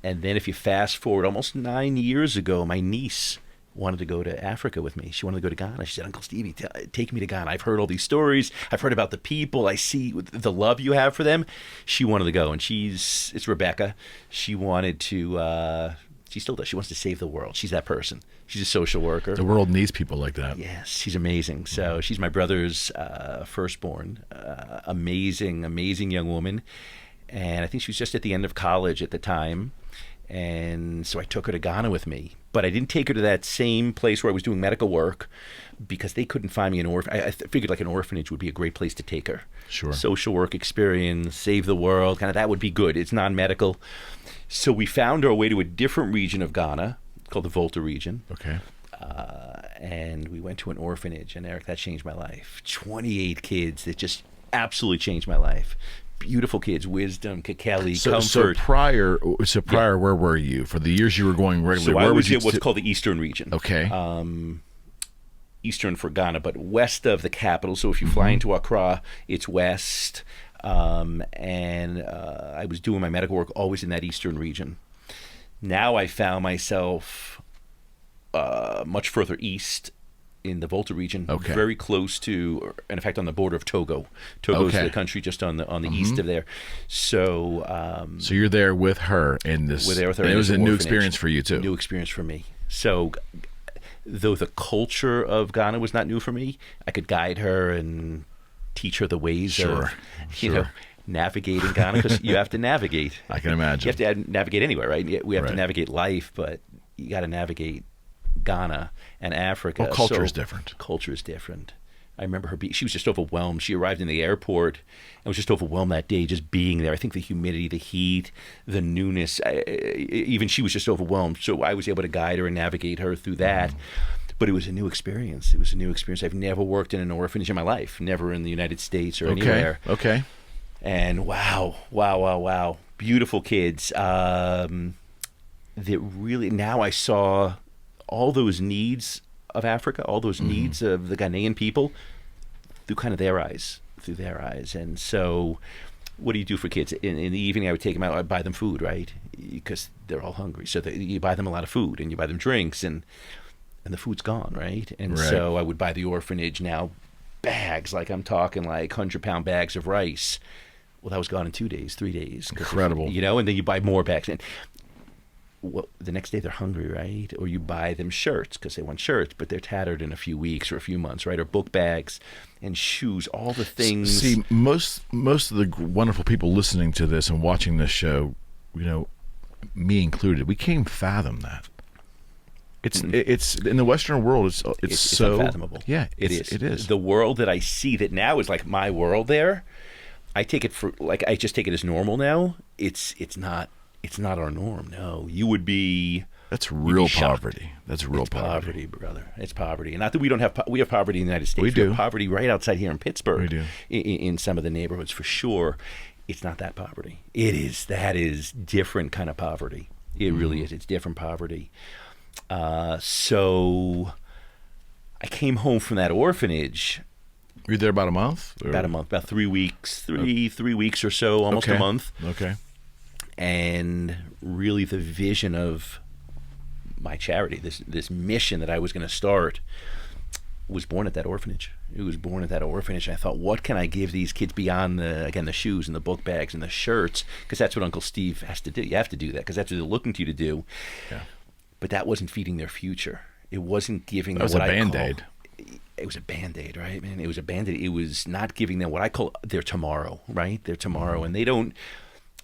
S3: then if you fast forward almost 9 years ago, my niece wanted to go to Africa with me. She wanted to go to Ghana. She said, "Uncle Stevie, take me to Ghana. I've heard all these stories. I've heard about the people. I see the love you have for them." She wanted to go. And it's Rebecca. She wanted to, she still does. She wants to save the world. She's that person. She's a social worker.
S2: The world needs people like that.
S3: Yes, she's amazing. So she's my brother's firstborn. Amazing, amazing young woman. And I think she was just at the end of college at the time. And so I took her to Ghana with me. But I didn't take her to that same place where I was doing medical work because they couldn't find me an orphan. I figured like an orphanage would be a great place to take her.
S2: Sure.
S3: Social work experience, save the world, kind of that would be good. It's non-medical. So we found our way to a different region of Ghana called the Volta region.
S2: Okay.
S3: And we went to an orphanage, and Eric, that changed my life. 28 kids that just absolutely changed my life. Beautiful kids, wisdom, kakeli, comfort.
S2: So prior, where were you for the years you were going regularly?
S3: So
S2: where
S3: I was
S2: you
S3: in what's called the Eastern region.
S2: Okay.
S3: Eastern for Ghana, but west of the capital. So if you fly into Accra, it's west. And I was doing my medical work always in that Eastern region. Now I found myself much further east in the Volta region, very close to, and in fact on the border of Togo. Togo's the country just on the east of there. So
S2: so you're there with her in this.
S3: We're there with her.
S2: And it was a new
S3: orphanage.
S2: experience for you too.
S3: New experience for me. So though the culture of Ghana was not new for me, I could guide her and teach her the ways
S2: Sure,
S3: of, you know, navigating Ghana, because you have to navigate.
S2: I can imagine.
S3: You have to navigate anywhere, right? We have to
S2: Right.
S3: navigate life, but you got to navigate Ghana and Africa.
S2: Well, culture is different.
S3: Culture is different. I remember her she was just overwhelmed. She arrived in the airport and was just overwhelmed that day, just being there. I think the humidity, the heat, the newness, even she was just overwhelmed. So I was able to guide her and navigate her through that. But it was a new experience. It was a new experience. I've never worked in an orphanage in my life, never in the United States or anywhere.
S2: Okay.
S3: And wow. Beautiful kids. That really, now I saw all those needs of Africa, all those needs of the Ghanaian people through kind of their eyes. And so what do you do for kids? In the evening, I would take them out, I'd buy them food, right? Because they're all hungry. So you buy them a lot of food and you buy them drinks and the food's gone, right? And
S2: Right.
S3: so I would buy the orphanage now bags, like I'm talking like 100-pound bags of rice. Well, that was gone in 2 days, 3 days.
S2: Incredible.
S3: You know, and then you buy more bags. And well, the next day they're hungry, right? Or you buy them shirts because they want shirts, but they're tattered in a few weeks or a few months, right? Or book bags and shoes, all the things.
S2: See, most of the wonderful people listening to this and watching this show, you know, me included, we can't even fathom that. It's in the Western world. It's so
S3: unfathomable.
S2: Yeah,
S3: It is.
S2: It is.
S3: The world that I see that now is like my world. There, I take it for like I just take it as normal now. It's not our norm. No, you would be.
S2: That's real
S3: shocked.
S2: poverty. That's real
S3: It's
S2: poverty.
S3: poverty, brother. It's poverty, and not that we don't have we have poverty in the United States.
S2: We do.
S3: have poverty right outside here in Pittsburgh.
S2: We do.
S3: In some of the neighborhoods for sure. It's not that poverty. That is different kind of poverty. It really is. It's different poverty. So I came home from that orphanage.
S2: Were you there about a month? Or?
S3: About 3 weeks, three weeks or so, almost a month.
S2: Okay.
S3: And really the vision of my charity, this mission that I was going to start, was born at that orphanage. It was born at that orphanage. And I thought, what can I give these kids beyond the shoes and the book bags and the shirts? Because that's what Uncle Steve has to do. You have to do that because that's what they're looking to you to do.
S2: Yeah.
S3: But that wasn't feeding their future. It wasn't giving them
S2: That was
S3: what
S2: a
S3: I call...
S2: Band-Aid.
S3: It was a Band-Aid, right, man? It was a Band-Aid. It was not giving them what I call their tomorrow, right? Their tomorrow. And they don't...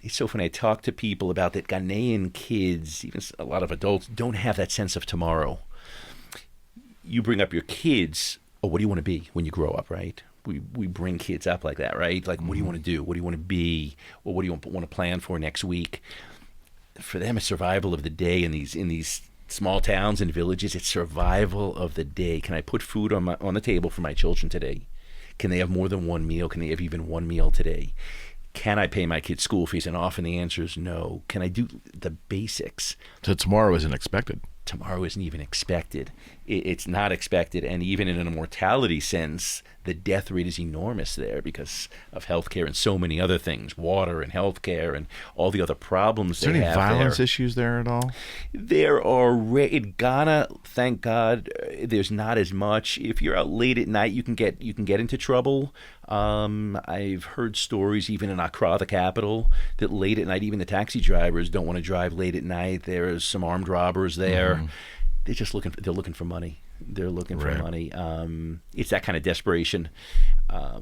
S3: It's so funny. I talk to people about that. Ghanaian kids, even a lot of adults, don't have that sense of tomorrow. You bring up your kids, oh, what do you want to be when you grow up, right? We bring kids up like that, right? Like, what do you want to do? What do you want to be? Or what do you want to plan for next week? For them, it's survival of the day in these small towns and villages. It's survival of the day. Can I put food on the table for my children today? Can they have more than one meal? Can they have even one meal today? Can I pay my kids' school fees? And often the answer is no. Can I do the basics?
S2: So tomorrow isn't expected.
S3: Tomorrow isn't even expected. It's not expected. And even in a mortality sense, the death rate is enormous there because of healthcare and so many other things, water and healthcare and all the other problems
S2: Is there
S3: they
S2: any
S3: have
S2: violence
S3: there.
S2: issues there at all?
S3: There are in Ghana, thank God, there's not as much. If you're out late at night, you can get into trouble. I've heard stories even in Accra, the capital, that late at night, even the taxi drivers don't want to drive late at night. There's some armed robbers there. They're just looking for money. They're looking for
S2: Right.
S3: money. It's that kind of desperation.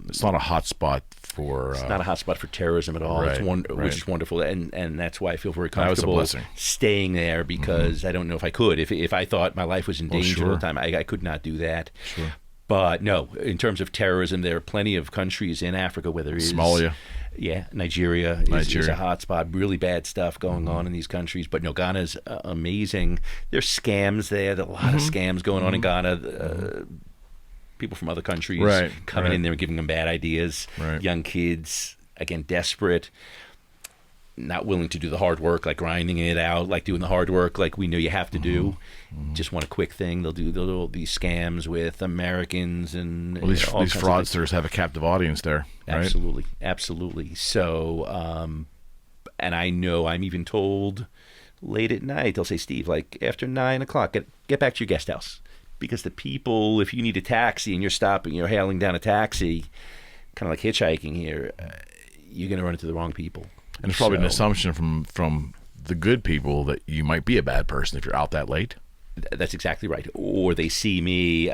S2: It's not a hot spot for.
S3: It's not a hotspot for terrorism at all.
S2: Right,
S3: Which is wonderful, and that's why I feel very
S2: That was a
S3: comfortable
S2: blessing.
S3: staying there because I don't know if I could. If I thought my life was in danger
S2: sure.
S3: all the time, I could not do that.
S2: Sure.
S3: But no, in terms of terrorism, there are plenty of countries in Africa where there is
S2: Somalia.
S3: Yeah, Nigeria is a hot spot. Really bad stuff going on in these countries. But no, Ghana's amazing. There's scams there. There are a lot of scams going on in Ghana. People from other countries coming in there and giving them bad ideas.
S2: Right.
S3: Young kids, again, desperate, not willing to do the hard work, like grinding it out, like doing the hard work like we know you have to do. Just want a quick thing. They'll do these scams with Americans and
S2: Well, these
S3: all kinds of things.
S2: fraudsters have a captive audience there, right?
S3: Absolutely. So, and I know I'm even told late at night, they'll say, Steve, like after 9 o'clock, get back to your guest house. Because the people, if you need a taxi and you're hailing down a taxi, kind of like hitchhiking here, you're going to run into the wrong people.
S2: And it's probably an assumption from the good people that you might be a bad person if you're out that late.
S3: That's exactly right. Or they see me.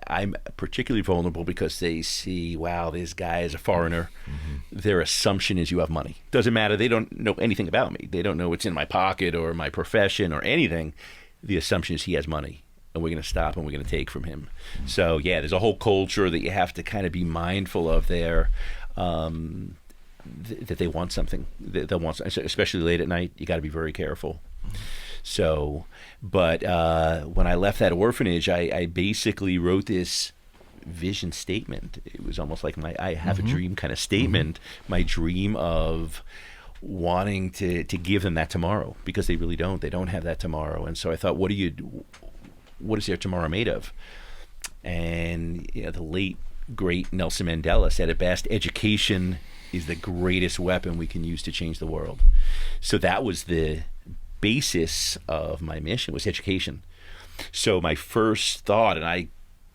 S3: I'm particularly vulnerable because they see, wow, this guy is a foreigner. Their assumption is you have money. Doesn't matter. They don't know anything about me. They don't know what's in my pocket or my profession or anything. The assumption is he has money, and we're going to stop and we're going to take from him. So, yeah, there's a whole culture that you have to kind of be mindful of there. That they want something. They'll want, especially late at night. You got to be very careful. So, but when I left that orphanage, I basically wrote this vision statement. It was almost like my I have a dream kind of statement. My dream of wanting to give them that tomorrow, because they really don't. They don't have that tomorrow. And so I thought, what is their tomorrow made of? And the late great Nelson Mandela said it best: education is the greatest weapon we can use to change the world. So that was the basis of my mission, was education. So my first thought, and I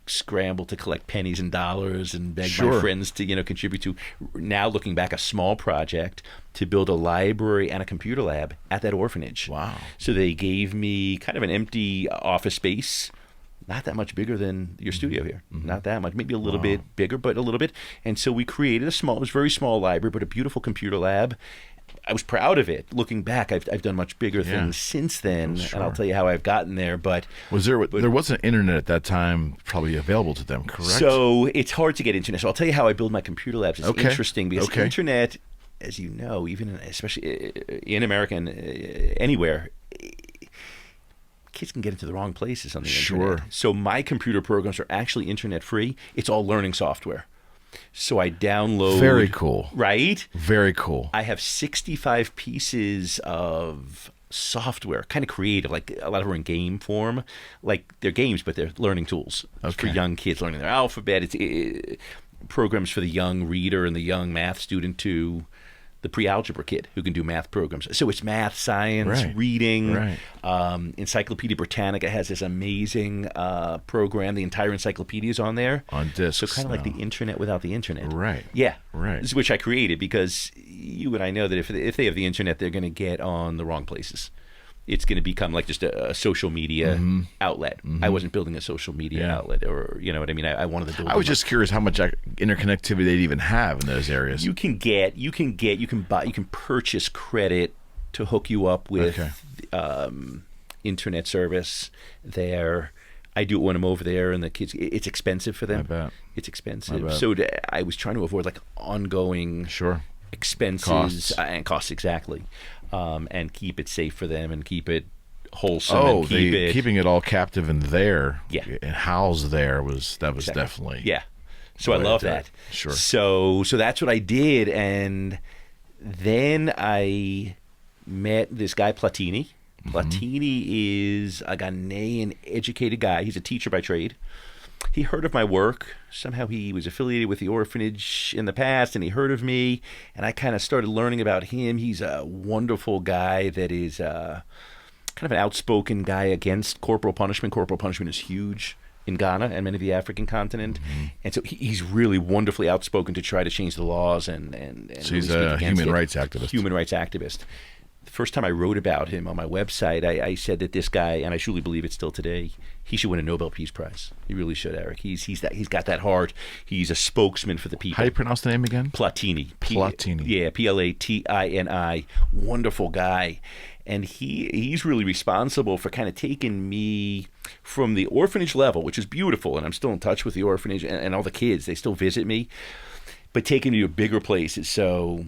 S3: scrambled to collect pennies and dollars and beg my friends to contribute to, now looking back, a small project to build a library and a computer lab at that orphanage.
S2: Wow.
S3: So they gave me kind of an empty office space, not that much bigger than your studio here. Not that much, maybe a little bit bigger, but a little bit. And so we created it was a very small library, but a beautiful computer lab. I was proud of it. Looking back, I've done much bigger things since then, and I'll tell you how I've gotten there. But
S2: there wasn't internet at that time probably available to them, correct?
S3: So it's hard to get internet. So I'll tell you how I build my computer labs. It's interesting because internet, as you know, especially in America and anywhere, kids can get into the wrong places on the internet. So my computer programs are actually internet free. It's all learning software. So I download.
S2: Very cool.
S3: Right?
S2: Very cool.
S3: I have 65 pieces of software, kind of creative, like a lot of them are in game form. Like they're games, but they're learning tools for young kids learning their alphabet. It's programs for the young reader and the young math student to the pre-algebra kid who can do math programs. So it's math, science, reading. Encyclopedia Britannica has this amazing program. The entire encyclopedia is on there.
S2: On discs.
S3: So kind of like the internet without the internet.
S2: Right.
S3: Yeah.
S2: Right.
S3: Which I created because you and I know that if they have the internet, they're going to get on the wrong places. It's going to become like just a social media outlet. I wasn't building a social media outlet, or you know what I mean. I wanted to build.
S2: I was just curious how much interconnectivity they'd even have in those areas.
S3: You can buy, you can purchase credit to hook you up with internet service there. I do it when I'm over there, and the kids. It's expensive for them.
S2: I bet.
S3: It's expensive. So I was trying to avoid like ongoing expenses and costs and keep it safe for them and keep it wholesome.
S2: Keeping it all captive and there, and housed there was definitely
S3: So I love that.
S2: Sure.
S3: So that's what I did, and then I met this guy Platini. Platini is a Ghanaian educated guy. He's a teacher by trade. He heard of my work. Somehow he was affiliated with the orphanage in the past, and he heard of me, and I kind of started learning about him. He's a wonderful guy that is kind of an outspoken guy against corporal punishment. Corporal punishment is huge in Ghana and many of the African continent, and so he's really wonderfully outspoken to try to change the laws and
S2: so he's a human rights activist.
S3: Human rights activist. The first time I wrote about him on my website, I said that this guy, and I truly believe it still today, he should win a Nobel Peace Prize. He really should, Eric. He's got that heart. He's a spokesman for the people.
S2: How do you pronounce the name again?
S3: Platini.
S2: Platini.
S3: Platini. Wonderful guy. And he's really responsible for kind of taking me from the orphanage level, which is beautiful, and I'm still in touch with the orphanage and all the kids. They still visit me, but taking me to bigger places. So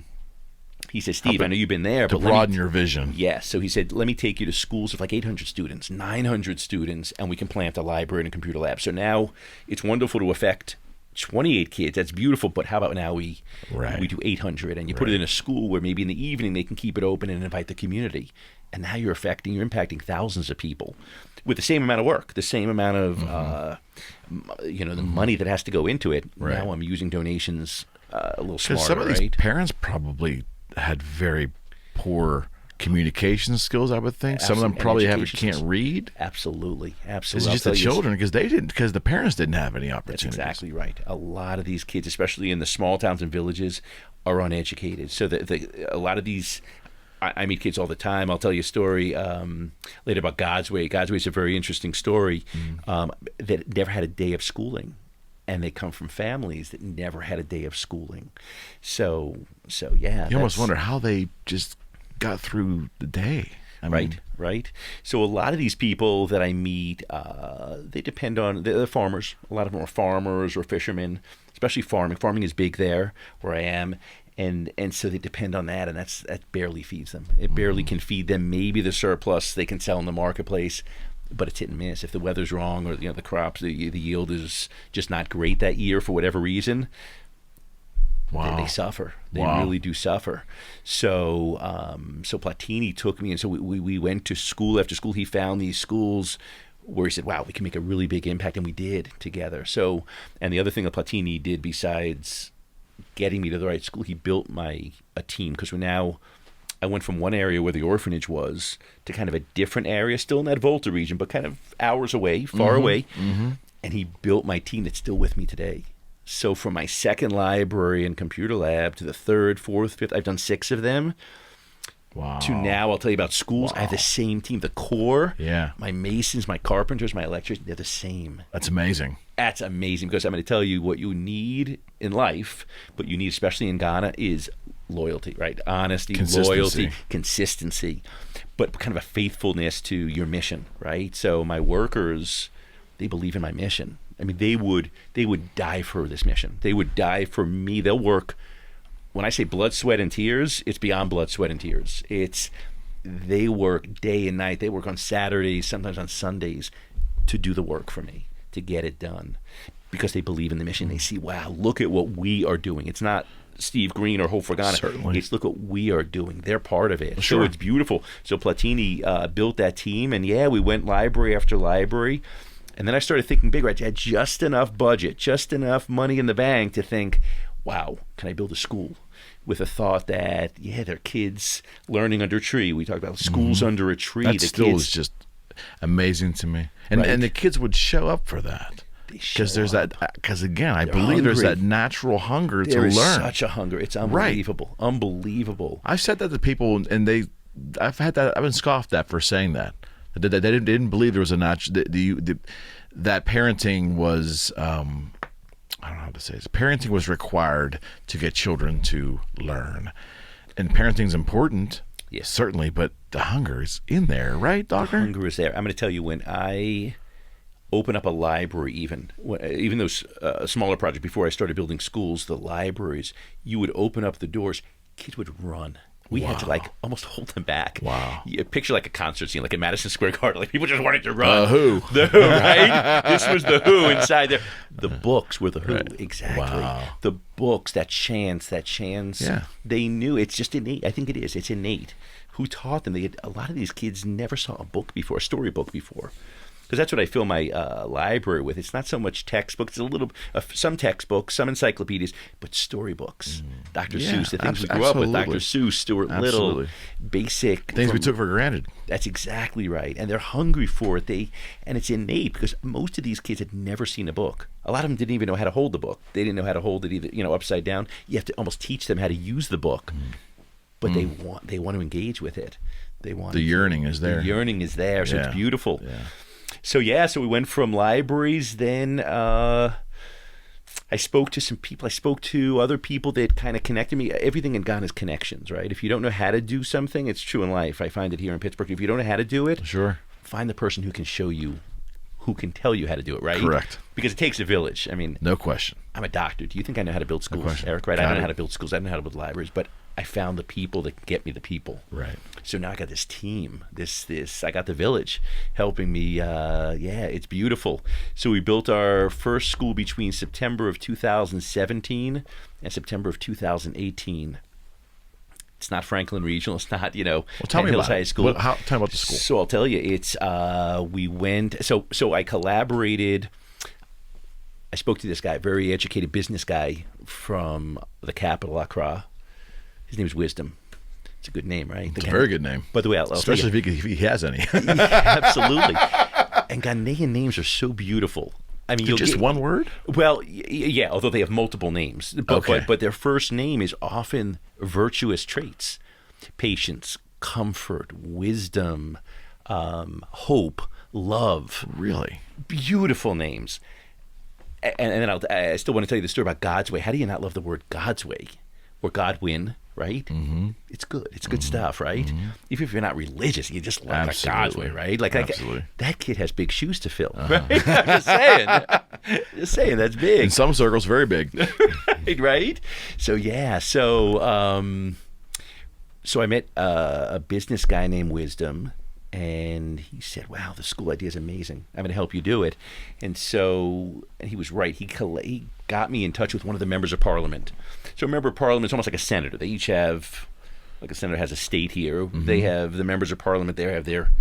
S3: he said, Steve, I know you've been there.
S2: To broaden your vision.
S3: Yes. So he said, let me take you to schools of like 800 students, 900 students, and we can plant a library and a computer lab. So now it's wonderful to affect 28 kids. That's beautiful. But how about now we do 800, and you put it in a school where maybe in the evening they can keep it open and invite the community. And now you're impacting thousands of people with the same amount of work, the same amount of, the money that has to go into it.
S2: Right.
S3: Now I'm using donations a little smarter,
S2: Because some of these parents probably had very poor communication skills, I would think. Some of them probably can't read.
S3: Absolutely.
S2: It's just the children, because the parents didn't have any opportunities.
S3: That's exactly right. A lot of these kids, especially in the small towns and villages, are uneducated. So a lot of these I meet kids all the time. I'll tell you a story later about God's Way. God's Way is a very interesting story that never had a day of schooling. And they come from families that never had a day of schooling. So yeah.
S2: You almost wonder how they just got through the day. I mean,
S3: Right. So a lot of these people that I meet, they depend on, they're farmers. A lot of them are farmers or fishermen, especially farming. Farming is big there where I am. And so they depend on that, and that barely feeds them. It barely can feed them. Maybe the surplus they can sell in the marketplace, but it's hit and miss. If the weather's wrong or the crops, the yield is just not great that year for whatever reason, they suffer. They really do suffer. So Platini took me, and so we went to school after school. He found these schools where he said, wow, we can make a really big impact, and we did together. So, and the other thing that Platini did besides getting me to the right school, he built a team, because I went from one area where the orphanage was to kind of a different area, still in that Volta region, but kind of hours away, far away. And he built my team that's still with me today. So from my second library and computer lab to the third, fourth, fifth, I've done 6 of them.
S2: Wow.
S3: To now, I'll tell you about schools. I have the same team. The core,
S2: Yeah.
S3: my masons, my carpenters, my electricians, they're the same.
S2: That's amazing.
S3: That's amazing, because I'm going to tell you what you need in life, but you need, especially in Ghana, is loyalty, right? Honesty, loyalty, consistency, but kind of a faithfulness to your mission, right? So my workers, they believe in my mission. I mean, they would die for this mission. They would die for me. They'll work. When I say blood, sweat, and tears, it's beyond blood, sweat, and tears. They work day and night. They work on Saturdays, sometimes on Sundays, to do the work for me, to get it done, because they believe in the mission. They see, wow, look at what we are doing. It's not Steve Green or Hope for Ghana.
S2: Certainly.
S3: It's look what we are doing. They're part of it.
S2: Well, sure.
S3: So it's beautiful. So Platini built that team, and we went library after library. And then I started thinking bigger. I had just enough budget, just enough money in the bank to think, wow, can I build a school? With a thought that, there are kids learning under a tree. We talked about schools under a tree.
S2: That still is just amazing to me. And the kids would show up for that. Because there's because again, I believe there's that natural hunger to learn.
S3: There is such a hunger. It's unbelievable.
S2: Right.
S3: Unbelievable.
S2: I've said that to people, and I've been scoffed at for saying that. They didn't believe there was a that parenting was I don't know how to say this. Parenting was required to get children to learn, and parenting's important,
S3: yes,
S2: certainly, but the hunger is in there, right, Doctor?
S3: The hunger is there. I'm going to tell you, when I open up a library, even those smaller projects before I started building schools, the libraries, you would open up the doors, kids would run. We had to almost hold them back.
S2: Wow.
S3: You picture like a concert scene, like at Madison Square Garden. Like people just wanted to run.
S2: The
S3: Who, right? This was the Who inside there. The books were the Who.
S2: Right.
S3: Exactly.
S2: Wow.
S3: The books, that chants.
S2: Yeah.
S3: They knew. It's just innate. I think it is. It's innate. Who taught them? A lot of these kids never saw a book before, a storybook before. Because that's what I fill my library with. It's not so much textbooks. It's a little, some textbooks, some encyclopedias, but storybooks. Dr. Seuss, the things we grew up with. Dr. Seuss, Stuart Little, basic
S2: things we took for granted.
S3: That's exactly right. And they're hungry for it. And it's innate, because most of these kids had never seen a book. A lot of them didn't even know how to hold the book. They didn't know how to hold it either, upside down. You have to almost teach them how to use the book. But they want to engage with it.
S2: The yearning is there.
S3: The yearning is there, so it's beautiful.
S2: Yeah.
S3: So we went from libraries. Then I spoke to some people. I spoke to other people that kind of connected me. Everything in Ghana is connections, right? If you don't know how to do something, it's true in life. I find it here in Pittsburgh. If you don't know how to do it,
S2: sure,
S3: find the person who can show you, who can tell you how to do it, right?
S2: Correct.
S3: Because it takes a village. I mean,
S2: no question.
S3: I'm a doctor. Do you think I know how to build schools,
S2: No question.
S3: Eric? Right? I don't know how to build schools. I don't know how to build libraries, but I found the people that can get me the people.
S2: Right.
S3: So now I got this team. I got the village helping me. It's beautiful. So we built our first school between September of 2017 and September of 2018. It's not Franklin Regional. It's not,
S2: tell me about
S3: High School.
S2: Tell me about the school.
S3: So I'll tell you. It's we went. So I collaborated. I spoke to this guy, very educated business guy from the capital, Accra. His name is Wisdom. It's a good name, right?
S2: It's a very good name.
S3: By the way, I'll
S2: especially if he has any.
S3: Yeah, absolutely. And Ghanaian names are so beautiful. I mean,
S2: just one word?
S3: Well, yeah, although they have multiple names. But their first name is often virtuous traits. Patience, comfort, wisdom, hope, love.
S2: Really?
S3: Beautiful names. And then I still want to tell you the story about God's Way. How do you not love the word God's Way? Or Godwin, right? Mm-hmm. It's good. It's good stuff, right? Mm-hmm. Even if you're not religious, you just love like God's Way, right? Like that kid has big shoes to fill, right? I'm just saying. Just saying, that's big.
S2: In some circles, very big.
S3: right? So, yeah. So I met a business guy named Wisdom, and he said, wow, the school idea is amazing. I'm going to help you do it. And he was right. He got me in touch with one of the members of parliament. So a member of parliament is almost like a senator. They each have, like a senator has a state here. Mm-hmm. They have the members of parliament there have their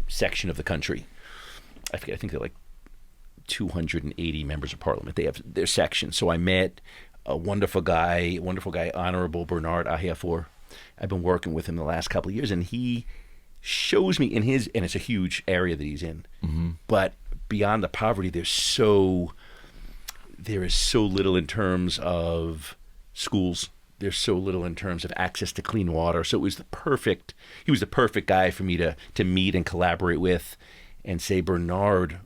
S3: section of the country. I think they're like 280 members of parliament. They have their section. So I met a wonderful guy, Honorable Bernard Ahiafor. I've been working with him the last couple of years, and he shows me and it's a huge area that he's in. Mm-hmm. But beyond the poverty, there is so little in terms of schools. There's so little in terms of access to clean water. So he was the perfect guy for me to meet and collaborate with and say, Bernard,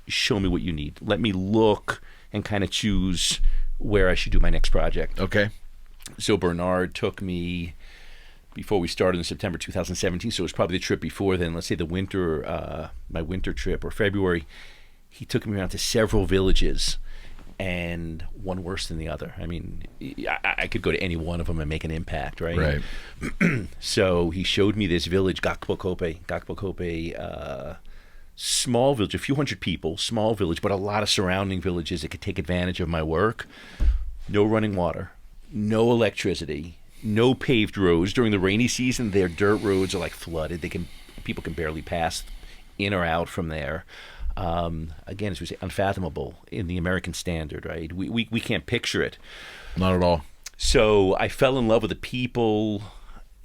S3: show me what you need. Let me look and kind of choose where I should do my next project.
S2: Okay.
S3: So Bernard took me before we started in September 2017, so it was probably the trip before then, let's say the winter, my winter trip or February. He took me around to several villages, and one worse than the other. I mean, I could go to any one of them and make an impact, right?
S2: Right.
S3: So he showed me this village, Gakpokope, small village, a few hundred people, small village, but a lot of surrounding villages that could take advantage of my work. No running water, no electricity, no paved roads. During the rainy season, their dirt roads are like flooded. People can barely pass in or out from there. Again, as we say, unfathomable in the American standard, right? We can't picture it.
S2: Not at all.
S3: So I fell in love with the people,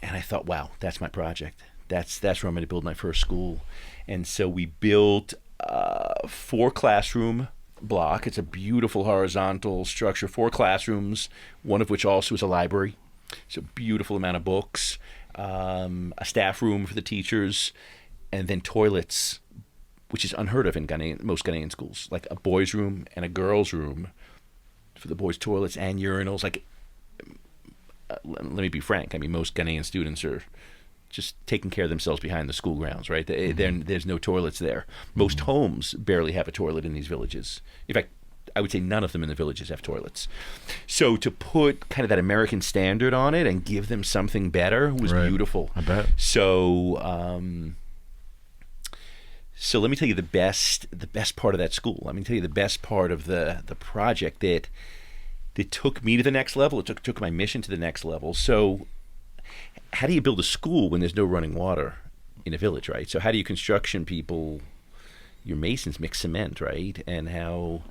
S3: and I thought, wow, that's my project. That's where I'm going to build my first school. And so we built a 4-classroom block. It's a beautiful horizontal structure, 4 classrooms, one of which also is a library. So beautiful amount of books, a staff room for the teachers, and then toilets, which is unheard of in most Ghanaian schools, like a boys' room and a girls' room for the boys' toilets and urinals. Like, let me be frank. I mean, most Ghanaian students are just taking care of themselves behind the school grounds, right? There's no toilets there. Most homes barely have a toilet in these villages. In fact, I would say none of them in the villages have toilets. So to put kind of that American standard on it and give them something better was beautiful.
S2: I bet.
S3: So let me tell you the best part of that school. Let me tell you the best part of the project that took me to the next level. It took my mission to the next level. So how do you build a school when there's no running water in a village, right? So how do you construction people, your masons mix cement, right? And how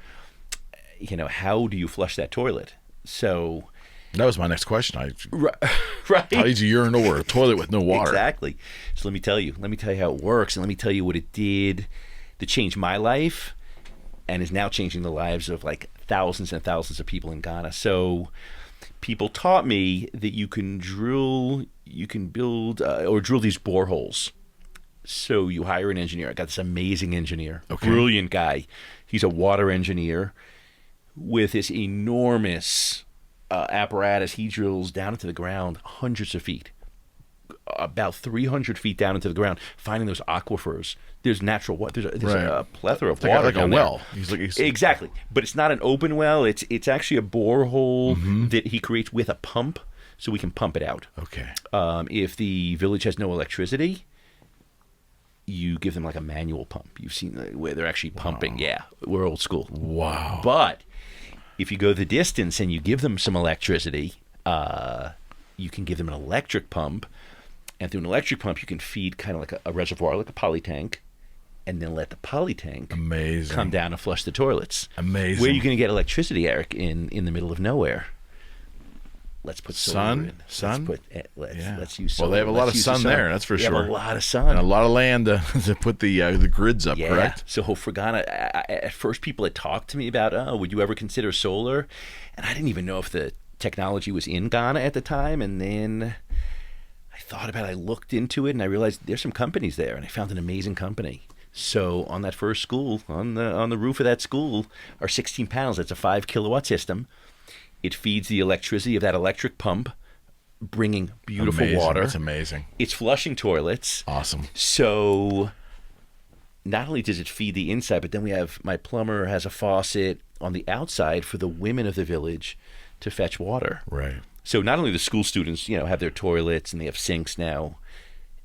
S3: do you flush that toilet? So
S2: that was my next question.
S3: Right.
S2: How did you urinal or a toilet with no water?
S3: Exactly. So let me tell you how it works, and let me tell you what it did to change my life and is now changing the lives of like thousands and thousands of people in Ghana. So people taught me that you can build or drill these boreholes. So you hire an engineer. I got this amazing engineer, brilliant guy. He's a water engineer with this enormous apparatus. He drills down into the ground hundreds of feet, about 300 feet down into the ground, finding those aquifers. There's natural water. There's a plethora of water.
S2: Like a well.
S3: Exactly. But it's not an open well. It's actually a borehole that he creates with a pump, so we can pump it out.
S2: Okay.
S3: If the village has no electricity, you give them like a manual pump. You've seen where they're actually pumping. Yeah, we're old school.
S2: Wow.
S3: But if you go the distance and you give them some electricity, you can give them an electric pump. And through an electric pump, you can feed kind of like a reservoir, like a poly tank, and then let the poly tank come down and flush the toilets.
S2: Amazing.
S3: Where are you going to get electricity, Eric, in the middle of nowhere? Let's put solar in. Let's use solar.
S2: Well, they have a lot of sun there, that's for sure.
S3: They have a lot of sun.
S2: And a lot of land to put the grids up, correct?
S3: So for Ghana, at first people had talked to me about, would you ever consider solar? And I didn't even know if the technology was in Ghana at the time. And then I thought about it, I looked into it, and I realized there's some companies there, and I found an amazing company. So on that first school, on the roof of that school, are 16 panels. That's a 5 kilowatt system. It feeds the electricity of that electric pump, bringing beautiful water.
S2: It's amazing.
S3: It's flushing toilets.
S2: Awesome.
S3: So not only does it feed the inside, but then we have, my plumber has a faucet on the outside for the women of the village to fetch water.
S2: Right.
S3: So not only the school students, have their toilets and they have sinks now,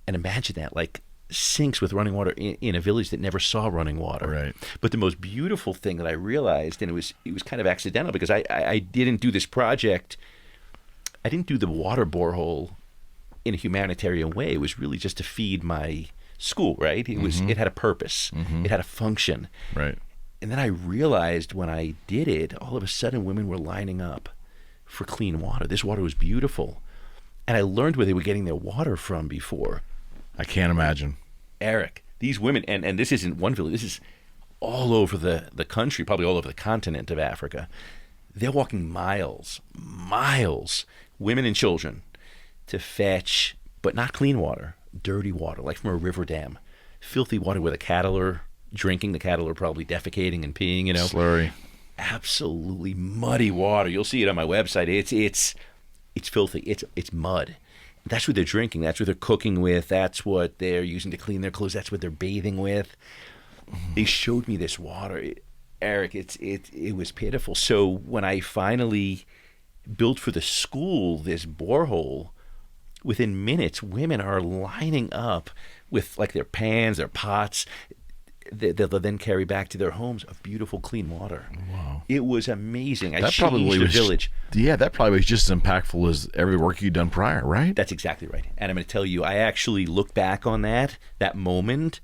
S3: and imagine that, like sinks with running water in a village that never saw running water.
S2: Right.
S3: But the most beautiful thing that I realized, and it was kind of accidental because I didn't do this project, I didn't do the water borehole in a humanitarian way. It was really just to feed my school, right? It had a purpose. It had a function.
S2: Right.
S3: And then I realized when I did it, all of a sudden women were lining up for clean water. This water was beautiful. And I learned where they were getting their water from before.
S2: I can't imagine.
S3: Eric, these women, and this isn't one village, this is all over the country, probably all over the continent of Africa. They're walking miles, women and children, to fetch, but not clean water, dirty water, like from a river dam. Filthy water where the cattle are drinking, the cattle are probably defecating and peeing,
S2: Slurry.
S3: Absolutely muddy water. You'll see it on my website. It's filthy. It's mud. That's what they're drinking. That's what they're cooking with. That's what they're using to clean their clothes. That's what they're bathing with. They showed me this water. Eric, it was pitiful. So when I finally built for the school this borehole, within minutes, women are lining up with like their pans, their pots. They'll then carry back to their homes of beautiful, clean water.
S2: Wow.
S3: It was amazing. I
S2: That
S3: changed
S2: probably
S3: the
S2: was
S3: village.
S2: Yeah, that probably was just as impactful as every work you'd done prior, right?
S3: That's exactly right. And I'm going to tell you, I actually look back on that moment,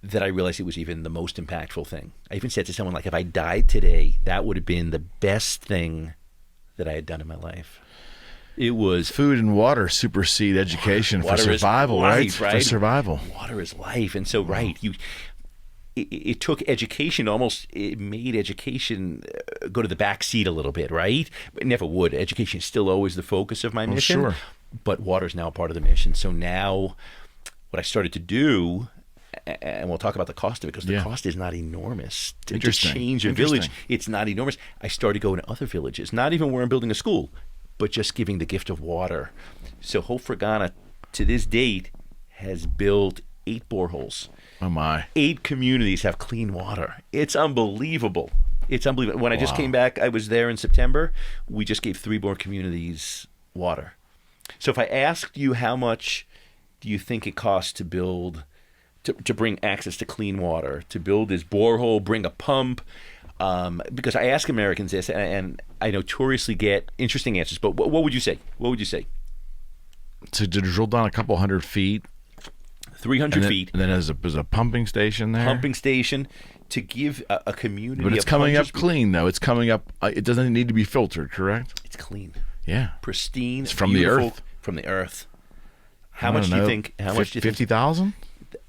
S3: that I realized it was even the most impactful thing. I even said to someone, like, if I died today, that would have been the best thing that I had done in my life. It was
S2: Food and water supersede education for
S3: Water is
S2: survival,
S3: life,
S2: right? For survival.
S3: Water is life. And so, right, it took education, it made education go to the back seat a little bit, right? It never would. Education is still always the focus of my mission.
S2: Sure.
S3: But water is now a part of the mission. So now what I started to do, and we'll talk about the cost of it, because the cost is not enormous. To change a village, it's not enormous. I started going to other villages, not even where I'm building a school, but just giving the gift of water. So Hope for Ghana, to this date, has built 8 boreholes.
S2: Oh, my.
S3: 8 communities have clean water. It's unbelievable. It's unbelievable. When I just came back, I was there in September. We just gave 3 more communities water. So if I asked you how much do you think it costs to build, to bring access to clean water, to build this borehole, bring a pump, because I ask Americans this, and I notoriously get interesting answers, but what would you say? What would you say?
S2: To drill down a couple 100 feet.
S3: 300 feet.
S2: And then there's a pumping station there.
S3: Pumping station to give a community.
S2: But it's
S3: of
S2: coming up
S3: hundreds-
S2: clean, though. It's coming up. It doesn't need to be filtered, correct?
S3: It's clean.
S2: Yeah.
S3: Pristine.
S2: It's from
S3: beautiful,
S2: the earth.
S3: From the earth. How much do you think? How much do you think?
S2: 50,000?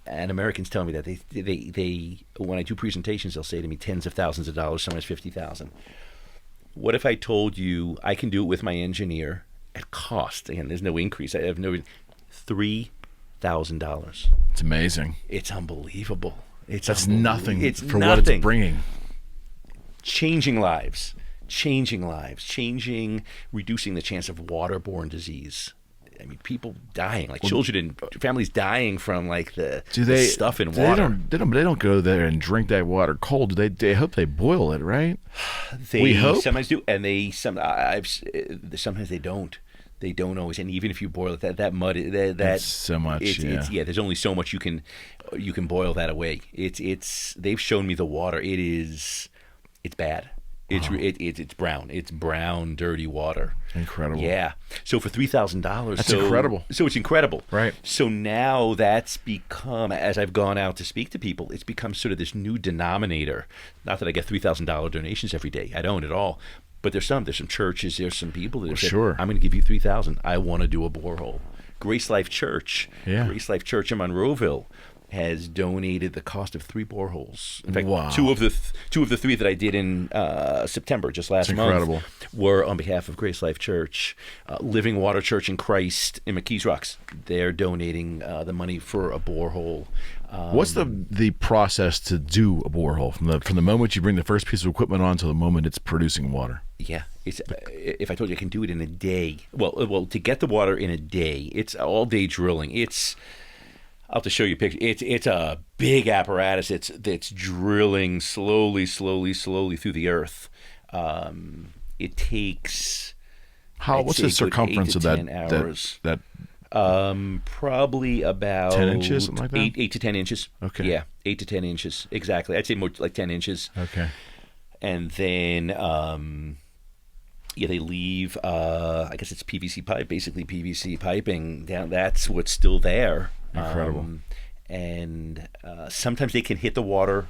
S3: And Americans tell me that they when I do presentations, they'll say to me tens of thousands of dollars, sometimes 50,000. What if I told you I can do it with my engineer at cost? Again, there's no increase. I have no $3,000.
S2: It's amazing.
S3: It's unbelievable.
S2: That's nothing
S3: It's
S2: for
S3: nothing.
S2: what it's bringing.
S3: Changing lives, reducing the chance of waterborne disease. I mean, people dying, like children and families dying from like the stuff in water.
S2: They don't go there and drink that water cold. They hope they boil it, right?
S3: We
S2: hope.
S3: sometimes do, and sometimes they don't. They don't always. And even if you boil it, that mud, that's
S2: so much.
S3: It's there's only so much you can boil that away. They've shown me the water. It's bad. It's brown. It's brown, dirty water.
S2: Incredible.
S3: Yeah. So for $3,000,
S2: that's incredible.
S3: So it's incredible,
S2: right?
S3: So now that's become, as I've gone out to speak to people, it's become sort of this new denominator. Not that I get $3,000 donations every day. I don't at all. But there's some churches, there's some people that have said,
S2: sure.
S3: I'm going to give you $3,000. I want to do a borehole. Grace Life Church.
S2: Yeah.
S3: Grace Life Church in Monroeville. has donated the cost of 3 boreholes. In fact,
S2: Wow.
S3: two of the 3 that I did in September, just last
S2: That's
S3: month,
S2: incredible.
S3: were on behalf of Grace Life Church, Living Water Church in Christ in McKees Rocks. They're donating the money for a borehole.
S2: What's the process to do a borehole from the moment you bring the first piece of equipment on to the moment it's producing water?
S3: Yeah, it's if I told you I can do it in a day. Well, to get the water in a day, it's all day drilling. I'll have to show you a picture. It's a big apparatus. That's drilling slowly through the earth. It takes
S2: What's the circumference of that?
S3: hours.
S2: That
S3: Probably about
S2: 10 inches, something like that?
S3: 8 to 10 inches.
S2: Okay.
S3: Yeah, 8 to 10 inches exactly. I'd say more like 10 inches.
S2: okay.
S3: And then they leave I guess it's PVC pipe, basically PVC piping down. That's what's still there.
S2: Incredible.
S3: And sometimes they can hit the water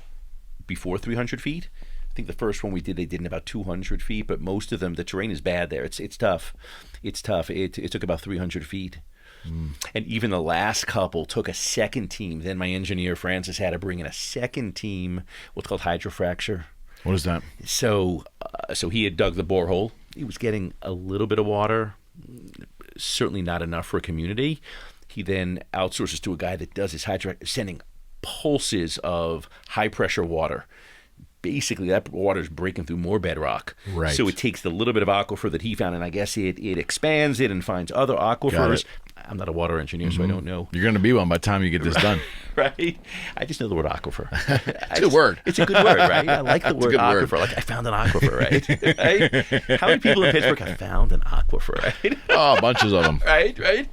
S3: before 300 feet. I think the first one we did, they did in about 200 feet, but most of them, the terrain is bad there. It's tough. It's tough. It took about 300 feet. And even the last couple took a second team. Then my engineer, Francis, had to bring in a second team, what's called hydrofracture.
S2: What is that?
S3: So he had dug the borehole. He was getting a little bit of water, certainly not enough for a community. He then outsources to a guy that does his hydrofracture, sending pulses of high-pressure water. Basically, that water is breaking through more bedrock.
S2: Right.
S3: So it takes the little bit of aquifer that he found, and I guess it expands it and finds other aquifers. I'm not a water engineer, so I don't know.
S2: You're going to be one by the time you get this done.
S3: Right? I just know the word aquifer.
S2: It's a good word.
S3: It's a good word, right? I like the word
S2: good
S3: aquifer.
S2: word.
S3: Like, I found an aquifer, right? Right? How many people in Pittsburgh have found an aquifer, right?
S2: Oh, bunches of them.
S3: Right?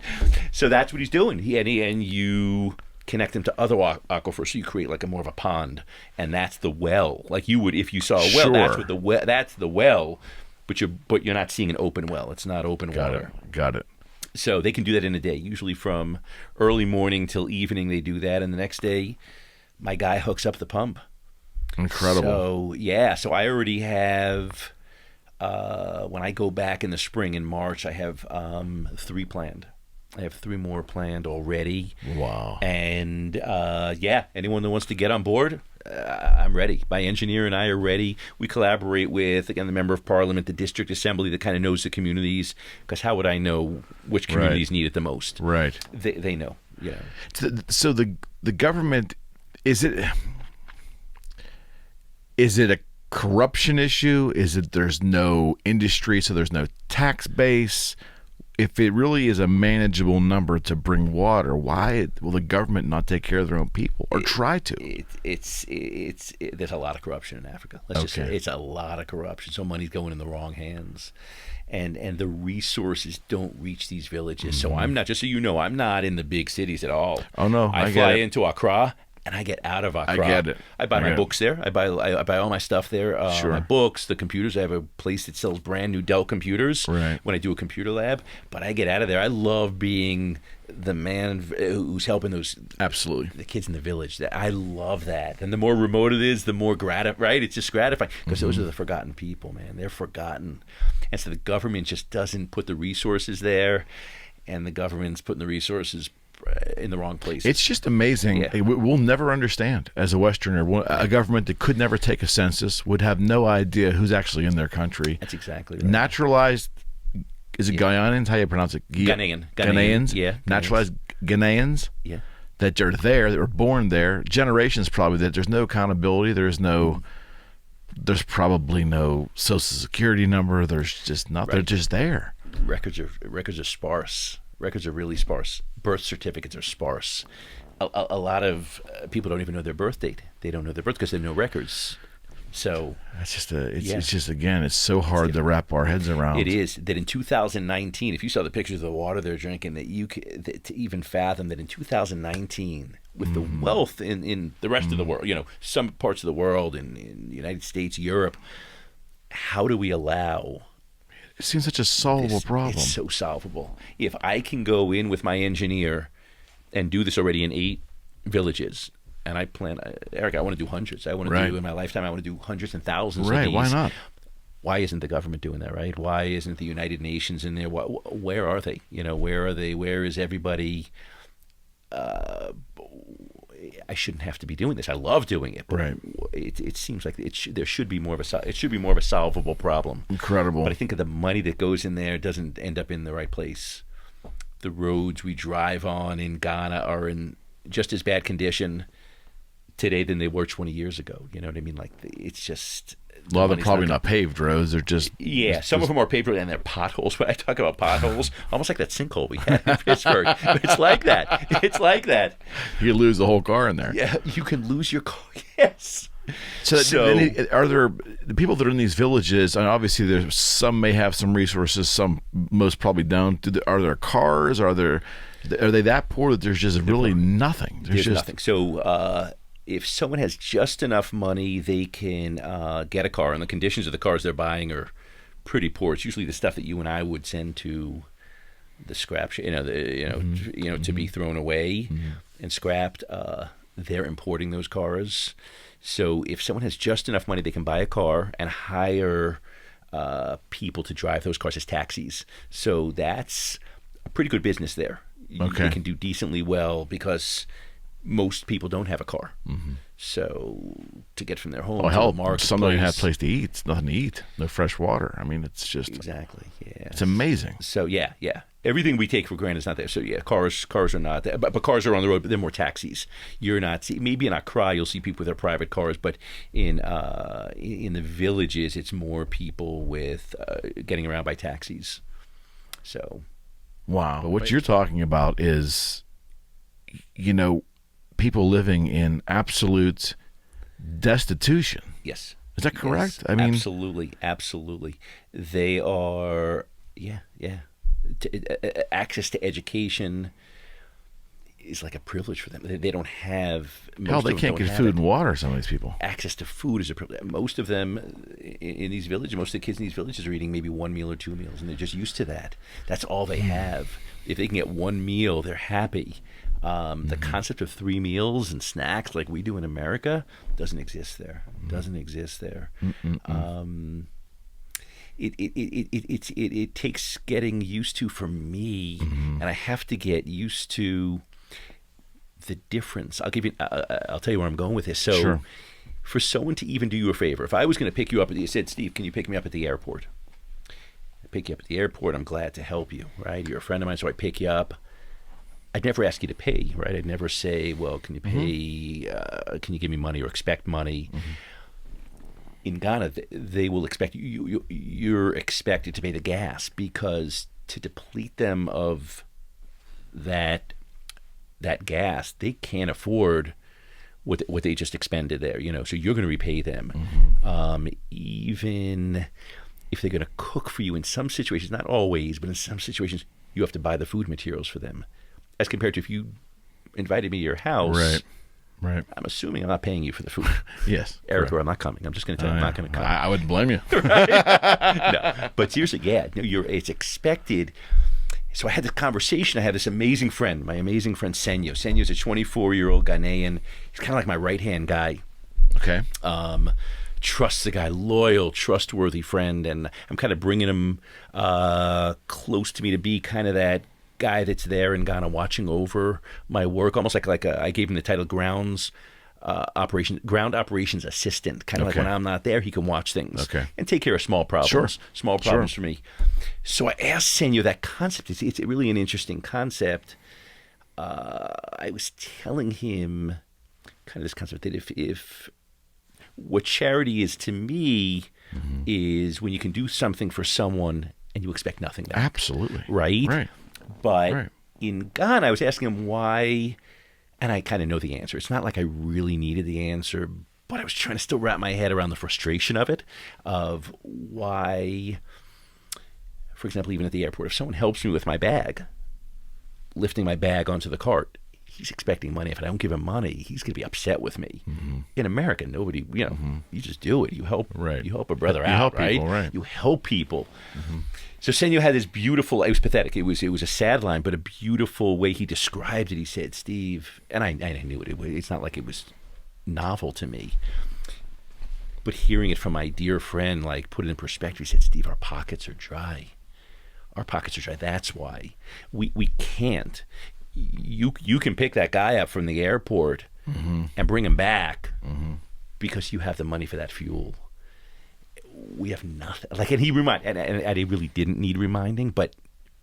S3: So that's what he's doing. And you connect them to other aquifers, so you create like more of a pond, and that's the well. Like you would if you saw a well.
S2: Sure.
S3: That's what the well. That's the well, but you're not seeing an open well. It's not open water.
S2: Got it.
S3: So they can do that in a day, usually from early morning till evening. They do that, and the next day, my guy hooks up the pump.
S2: Incredible.
S3: So I already have. When I go back in the spring in March, I have 3 planned. I have 3 more planned already.
S2: Wow.
S3: And anyone that wants to get on board, I'm ready. My engineer and I are ready. We collaborate with, again, the member of parliament, the district assembly that kind of knows the communities. Because how would I know which communities need it the most?
S2: Right.
S3: They know. Yeah.
S2: So the government, is it a corruption issue? Is it there's no industry, so there's no tax base? If it really is a manageable number to bring water, why will the government not take care of their own people or try to?
S3: There's a lot of corruption in Africa. Let's just say it's a lot of corruption. So money's going in the wrong hands, and the resources don't reach these villages. So I'm not, just so you know, I'm not in the big cities at all.
S2: Oh no,
S3: I fly into Accra. And I get out of Accra.
S2: I get it.
S3: I buy my books there. I buy all my stuff there.
S2: Sure.
S3: My books, the computers. I have a place that sells brand new Dell computers.
S2: Right.
S3: When I do a computer lab, but I get out of there. I love being the man who's helping the kids in the village. I love that. And the more remote it is, the more right? It's just gratifying because those are the forgotten people, man. They're forgotten, and so the government just doesn't put the resources there, and the government's putting the resources in the wrong place.
S2: It's just amazing.
S3: Yeah.
S2: We'll never understand as a Westerner. A government that could never take a census would have no idea who's actually in their country.
S3: That's exactly right.
S2: Naturalized, is it Guyanans? How do you pronounce it? Ghanaians?
S3: Yeah.
S2: Naturalized Ghanaians?
S3: Yeah.
S2: That are there, that were born there, generations probably, that there's no accountability, there's probably no social security number, there's just not, they're just there.
S3: Records are sparse. Records are really sparse. Birth certificates are sparse. A lot of people don't even know their birth date. They don't know their birth because they have no records. So
S2: it's just again, it's so hard to wrap our heads around.
S3: It is that in 2019, if you saw the pictures of the water they're drinking, to even fathom that in 2019, with the wealth in the rest of the world, some parts of the world, in the United States, Europe, how do we allow?
S2: It seems such a solvable problem.
S3: It's so solvable. If I can go in with my engineer and do this already in 8 villages, and I plan, Eric, I want to do hundreds. I want to do in my lifetime. I want to do hundreds and thousands of these.
S2: Why not?
S3: Why isn't the government doing that, right? Why isn't the United Nations in there? Where are they? Where are they? Where is everybody? I shouldn't have to be doing this. I love doing it, but
S2: Right.
S3: it seems like there should be more of a solvable problem.
S2: Incredible.
S3: But I think that the money that goes in there doesn't end up in the right place. The roads we drive on in Ghana are in just as bad condition today than they were 20 years ago. You know what I mean? Like, it's just...
S2: A lot of them probably not paved roads. They're just...
S3: Yeah, some of them are paved and they're potholes. When I talk about potholes, almost like that sinkhole we had in Pittsburgh. It's like that. It's like that.
S2: You lose the whole car in there.
S3: Yeah, you can lose your car. Yes.
S2: So are there the people that are in these villages, and obviously there's some may have some resources, some most probably don't. Are there cars? Are they that poor that there's just really nothing?
S3: There's nothing. So if someone has just enough money, they can get a car, and the conditions of the cars they're buying are pretty poor. It's usually the stuff that you and I would send to the scrap, to be thrown away and scrapped. They're importing those cars. So if someone has just enough money, they can buy a car and hire people to drive those cars as taxis. So that's a pretty good business there.
S2: Okay.
S3: They can do decently well because most people don't have a car. So to get from their home to the marketplace.
S2: Some don't even have a place to eat. It's nothing to eat. No fresh water. I mean, it's just...
S3: Exactly, yeah.
S2: It's amazing.
S3: So, yeah. Everything we take for granted is not there. So, yeah, cars are not there. But cars are on the road, but they're more taxis. You're not... Maybe in Accra, you'll see people with their private cars, but in the villages, it's more people with getting around by taxis. So...
S2: Wow. But what you're talking about is, people living in absolute destitution.
S3: Yes.
S2: Is that correct?
S3: Yes,
S2: I mean,
S3: absolutely. They are, access to education is like a privilege for them. They don't have...
S2: Hell, they can't get food and water, some of these people.
S3: Access to food is a privilege. Most of them in these villages, most of the kids in these villages are eating maybe one meal or two meals, and they're just used to that. That's all they have. If they can get one meal, they're happy. The concept of 3 meals and snacks like we do in America doesn't exist there. It takes getting used to for me, and I have to get used to the difference. I'll tell you where I'm going with this. So,
S2: sure.
S3: For someone to even do you a favor, if I was going to pick you up, you said, Steve, can you pick me up at the airport? I pick you up at the airport. I'm glad to help you, right? You're a friend of mine, so I pick you up. I'd never ask you to pay, right? I'd never say, well, can you pay, can you give me money or expect money? In Ghana, they will expect you're expected to pay the gas, because to deplete them of that gas, they can't afford what they just expended there, so you're going to repay them. Even if they're going to cook for you in some situations, not always, but in some situations, you have to buy the food materials for them. As compared to if you invited me to your house,
S2: right.
S3: I'm assuming I'm not paying you for the food.
S2: Yes,
S3: Eric, or I'm not coming. I'm just going to tell you I'm not going to come.
S2: I wouldn't blame you.
S3: No, but seriously, it's expected. So I had this conversation. I had this amazing friend, my amazing friend Senyo. Senyo's a 24-year-old Ghanaian. He's kind of like my right-hand guy.
S2: Okay.
S3: Trusts the guy, loyal, trustworthy friend, and I'm kind of bringing him close to me to be kind of that guy that's there in Ghana watching over my work, almost like I gave him the title ground operations assistant, kind of like when I'm not there, he can watch things and take care of small problems, for me. So I asked Senyo that concept. It's really an interesting concept. I was telling him kind of this concept that if what charity is to me is when you can do something for someone and you expect nothing back.
S2: Absolutely.
S3: Right. But in Ghana, I was asking him why, and I kind of know the answer. It's not like I really needed the answer, but I was trying to still wrap my head around the frustration of it, of why, for example, even at the airport, if someone helps me with my bag, lifting my bag onto the cart, he's expecting money. If I don't give him money, he's going to be upset with me. In America, nobody, you just do it. You help a brother out,
S2: help
S3: right?
S2: People, right?
S3: You help people. So Senyo had this beautiful, it was pathetic. It was a sad line, but a beautiful way he described it. He said, Steve, and I knew it. It's not like it was novel to me. But hearing it from my dear friend, like put it in perspective, he said, Steve, our pockets are dry. Our pockets are dry. That's why. We can't. You can pick that guy up from the airport and bring them back because you have the money for that fuel. We have nothing. Like, and he and he really didn't need reminding, but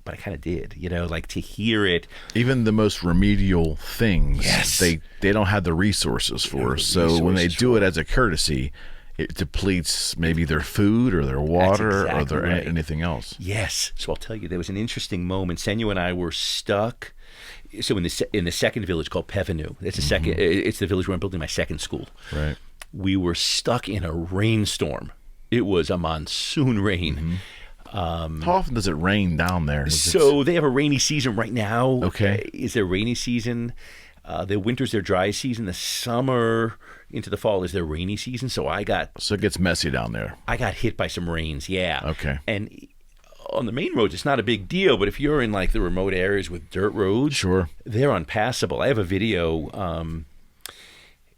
S3: I kind of did, like to hear it.
S2: Even the most remedial things,
S3: Yes.
S2: they don't have the resources for. So when they do it as a courtesy, it depletes maybe their food or their water
S3: exactly
S2: or their
S3: right.
S2: anything else.
S3: Yes. So I'll tell you, there was an interesting moment. Senyo and I were stuck. So in the second village called Pevenu, it's the second. It's the village where I'm building my second school.
S2: Right.
S3: We were stuck in a rainstorm. It was a monsoon rain.
S2: How often does it rain down there?
S3: So they have a rainy season right now.
S2: Okay.
S3: Is their rainy season? The winter's their dry season. The summer into the fall is their rainy season. So it
S2: gets messy down there.
S3: I got hit by some rains. Yeah.
S2: Okay.
S3: And on the main roads, it's not a big deal. But if you're in like the remote areas with dirt roads,
S2: Sure.
S3: they're unpassable. I have a video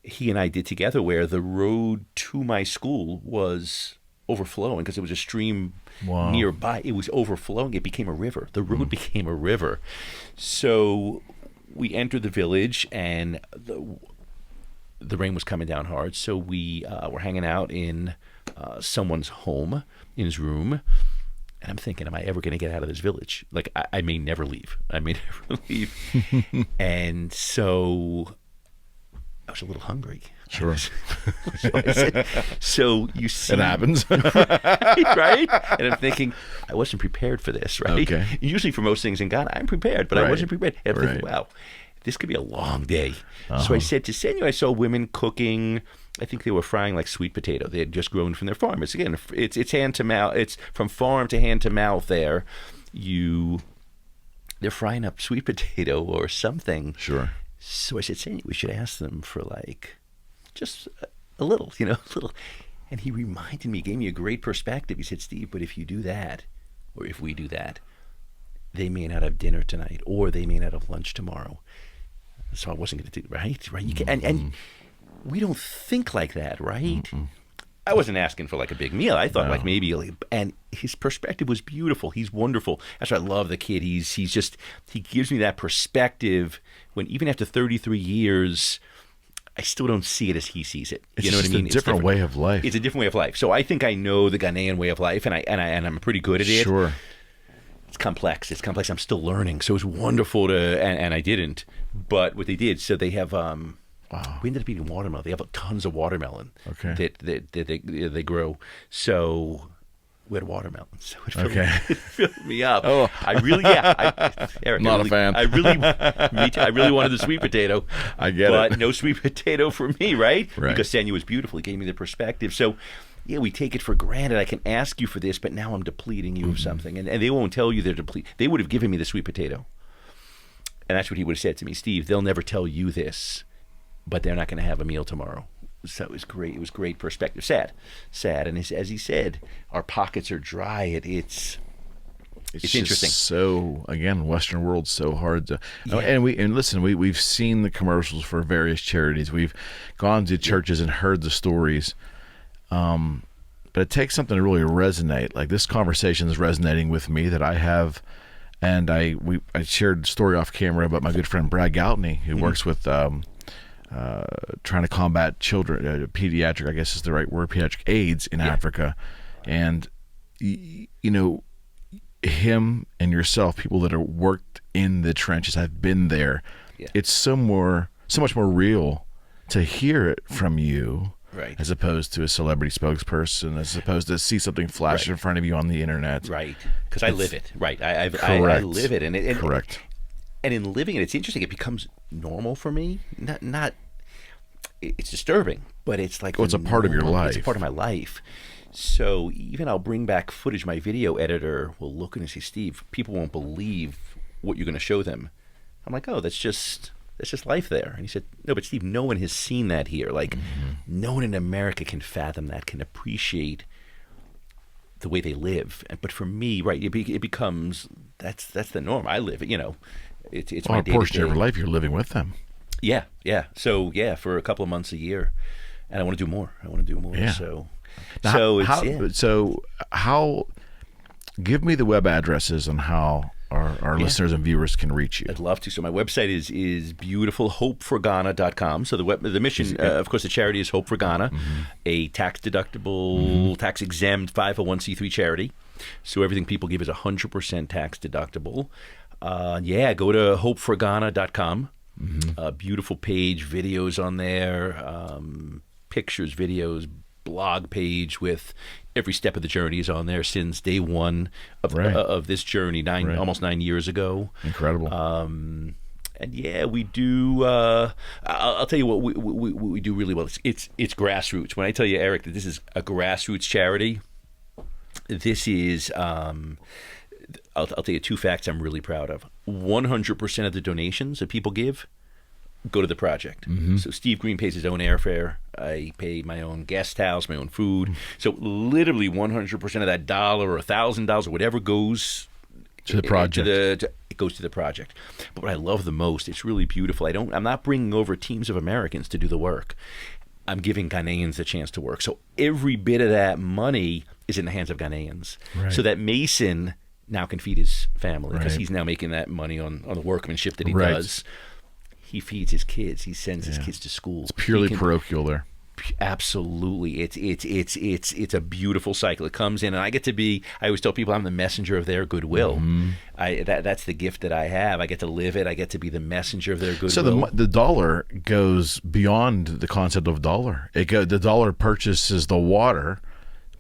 S3: he and I did together where the road to my school was overflowing because it was a stream nearby. It was overflowing. It became a river. The road became a river. So we entered the village, and the rain was coming down hard. So we were hanging out in someone's home, in his room. And I'm thinking, am I ever going to get out of this village? Like, I may never leave. And so I was a little hungry.
S2: Sure.
S3: So I said, so you see.
S2: It happens.
S3: right? And I'm thinking, I wasn't prepared for this, right?
S2: Okay.
S3: Usually for most things in God, I'm prepared, but I
S2: Right.
S3: wasn't prepared. And I'm thinking, wow, this could be a long day. So I said to Senyo, I saw women cooking. I think they were frying like sweet potato. They had just grown from their farm. It's hand to mouth. It's from farm to hand to mouth there. They're frying up sweet potato or something.
S2: Sure.
S3: So I said, Senyo, we should ask them for like just a little, a little. And he reminded me, gave me a great perspective. He said, Steve, but if you do that, or if we do that, they may not have dinner tonight, or they may not have lunch tomorrow. So I wasn't going to do right. You can, and we don't think like that, right? I wasn't asking for like a big meal. I thought like maybe, and his perspective was beautiful. He's wonderful. That's why I love the kid. He gives me that perspective when even after 33 years, I still don't see it as he sees it.
S2: It's
S3: You know what I mean?
S2: a different way of life.
S3: It's a different way of life. So I think I know the Ghanaian way of life, and I'm pretty good at it.
S2: Sure.
S3: It's complex. I'm still learning. So it's wonderful and I didn't. But what they did, so they have. We ended up eating watermelon. They have tons of watermelon.
S2: Okay.
S3: That they grow. So we had watermelon. So it filled me up.
S2: Oh.
S3: I really, Eric.
S2: Not a fan.
S3: Me too. I really wanted the sweet potato.
S2: I get
S3: but
S2: it.
S3: no sweet potato for me, right?
S2: Right.
S3: Because Senyo was beautiful. He gave me the perspective. So. Yeah, we take it for granted. I can ask you for this, but now I'm depleting you of something. And they won't tell you they're depleted. They would have given me the sweet potato. And that's what he would have said to me, Steve, they'll never tell you this, but they're not going to have a meal tomorrow. So it was great. It was great perspective. Sad. And as he said, our pockets are dry. It's interesting.
S2: So again, Western world's so hard to,
S3: Yeah.
S2: and listen, we've seen the commercials for various charities. We've gone to churches and heard the stories. But it takes something to really resonate. Like this conversation is resonating with me that I have, and I shared a story off camera about my good friend Brad Goutney, who works with trying to combat children, pediatric, I guess is the right word, pediatric AIDS in Africa, and him and yourself, people that are worked in the trenches, have been there.
S3: Yeah.
S2: It's so much more real to hear it from you.
S3: Right.
S2: As opposed to a celebrity spokesperson, as opposed to see something flash in front of you on the internet.
S3: Right. Because I live it. Right. I live it. And
S2: Correct.
S3: And in living it, it's interesting. It becomes normal for me. Not. It's disturbing, but it's like
S2: it's a part of your life.
S3: It's a part of my life. So even I'll bring back footage. My video editor will look and say, Steve, people won't believe what you're going to show them. I'm like, oh, that's just life there. And he said, no, but Steve, no one has seen that here. Like, no one in America can fathom that, can appreciate the way they live. But for me, right, it becomes, that's the norm. I live it, it's my day-to-day.
S2: A portion of your life you're living with them.
S3: Yeah. So, for a couple of months a year. And I want to do more.
S2: Yeah.
S3: So
S2: Now, how give me the web addresses on how our listeners and viewers can reach you?
S3: I'd love to. So my website is beautifulhopeforghana.com. So the mission, of course, the charity is Hope for Ghana, a tax-deductible, tax-exempt 501c3 charity. So everything people give is 100% tax-deductible. Go to hopeforghana.com. Beautiful page, videos on there, pictures, videos, blog page with every step of the journey is on there since day one of this journey, almost 9 years ago.
S2: Incredible.
S3: And we do. I'll tell you what we do really well. It's grassroots. When I tell you, Eric, that this is a grassroots charity, this is. I'll tell you 2 facts I'm really proud of. 100% of the donations that people give go to the project. So Steve Green pays his own airfare. I pay my own guest house, my own food. So literally 100% of that $1 or $1,000 or whatever goes
S2: to the project.
S3: It goes to the project. But what I love the most, it's really beautiful. I'm not bringing over teams of Americans to do the work. I'm giving Ghanaians a chance to work. So every bit of that money is in the hands of Ghanaians.
S2: Right.
S3: So that Mason now can feed his family because he's now making that money on the workmanship that he does. He feeds his kids. He sends his kids to school.
S2: It's purely parochial there.
S3: Absolutely. It's a beautiful cycle. It comes in, and I get to be, I always tell people I'm the messenger of their goodwill. That's the gift that I have. I get to live it. I get to be the messenger of their goodwill.
S2: So the dollar goes beyond the concept of dollar. The dollar purchases the water,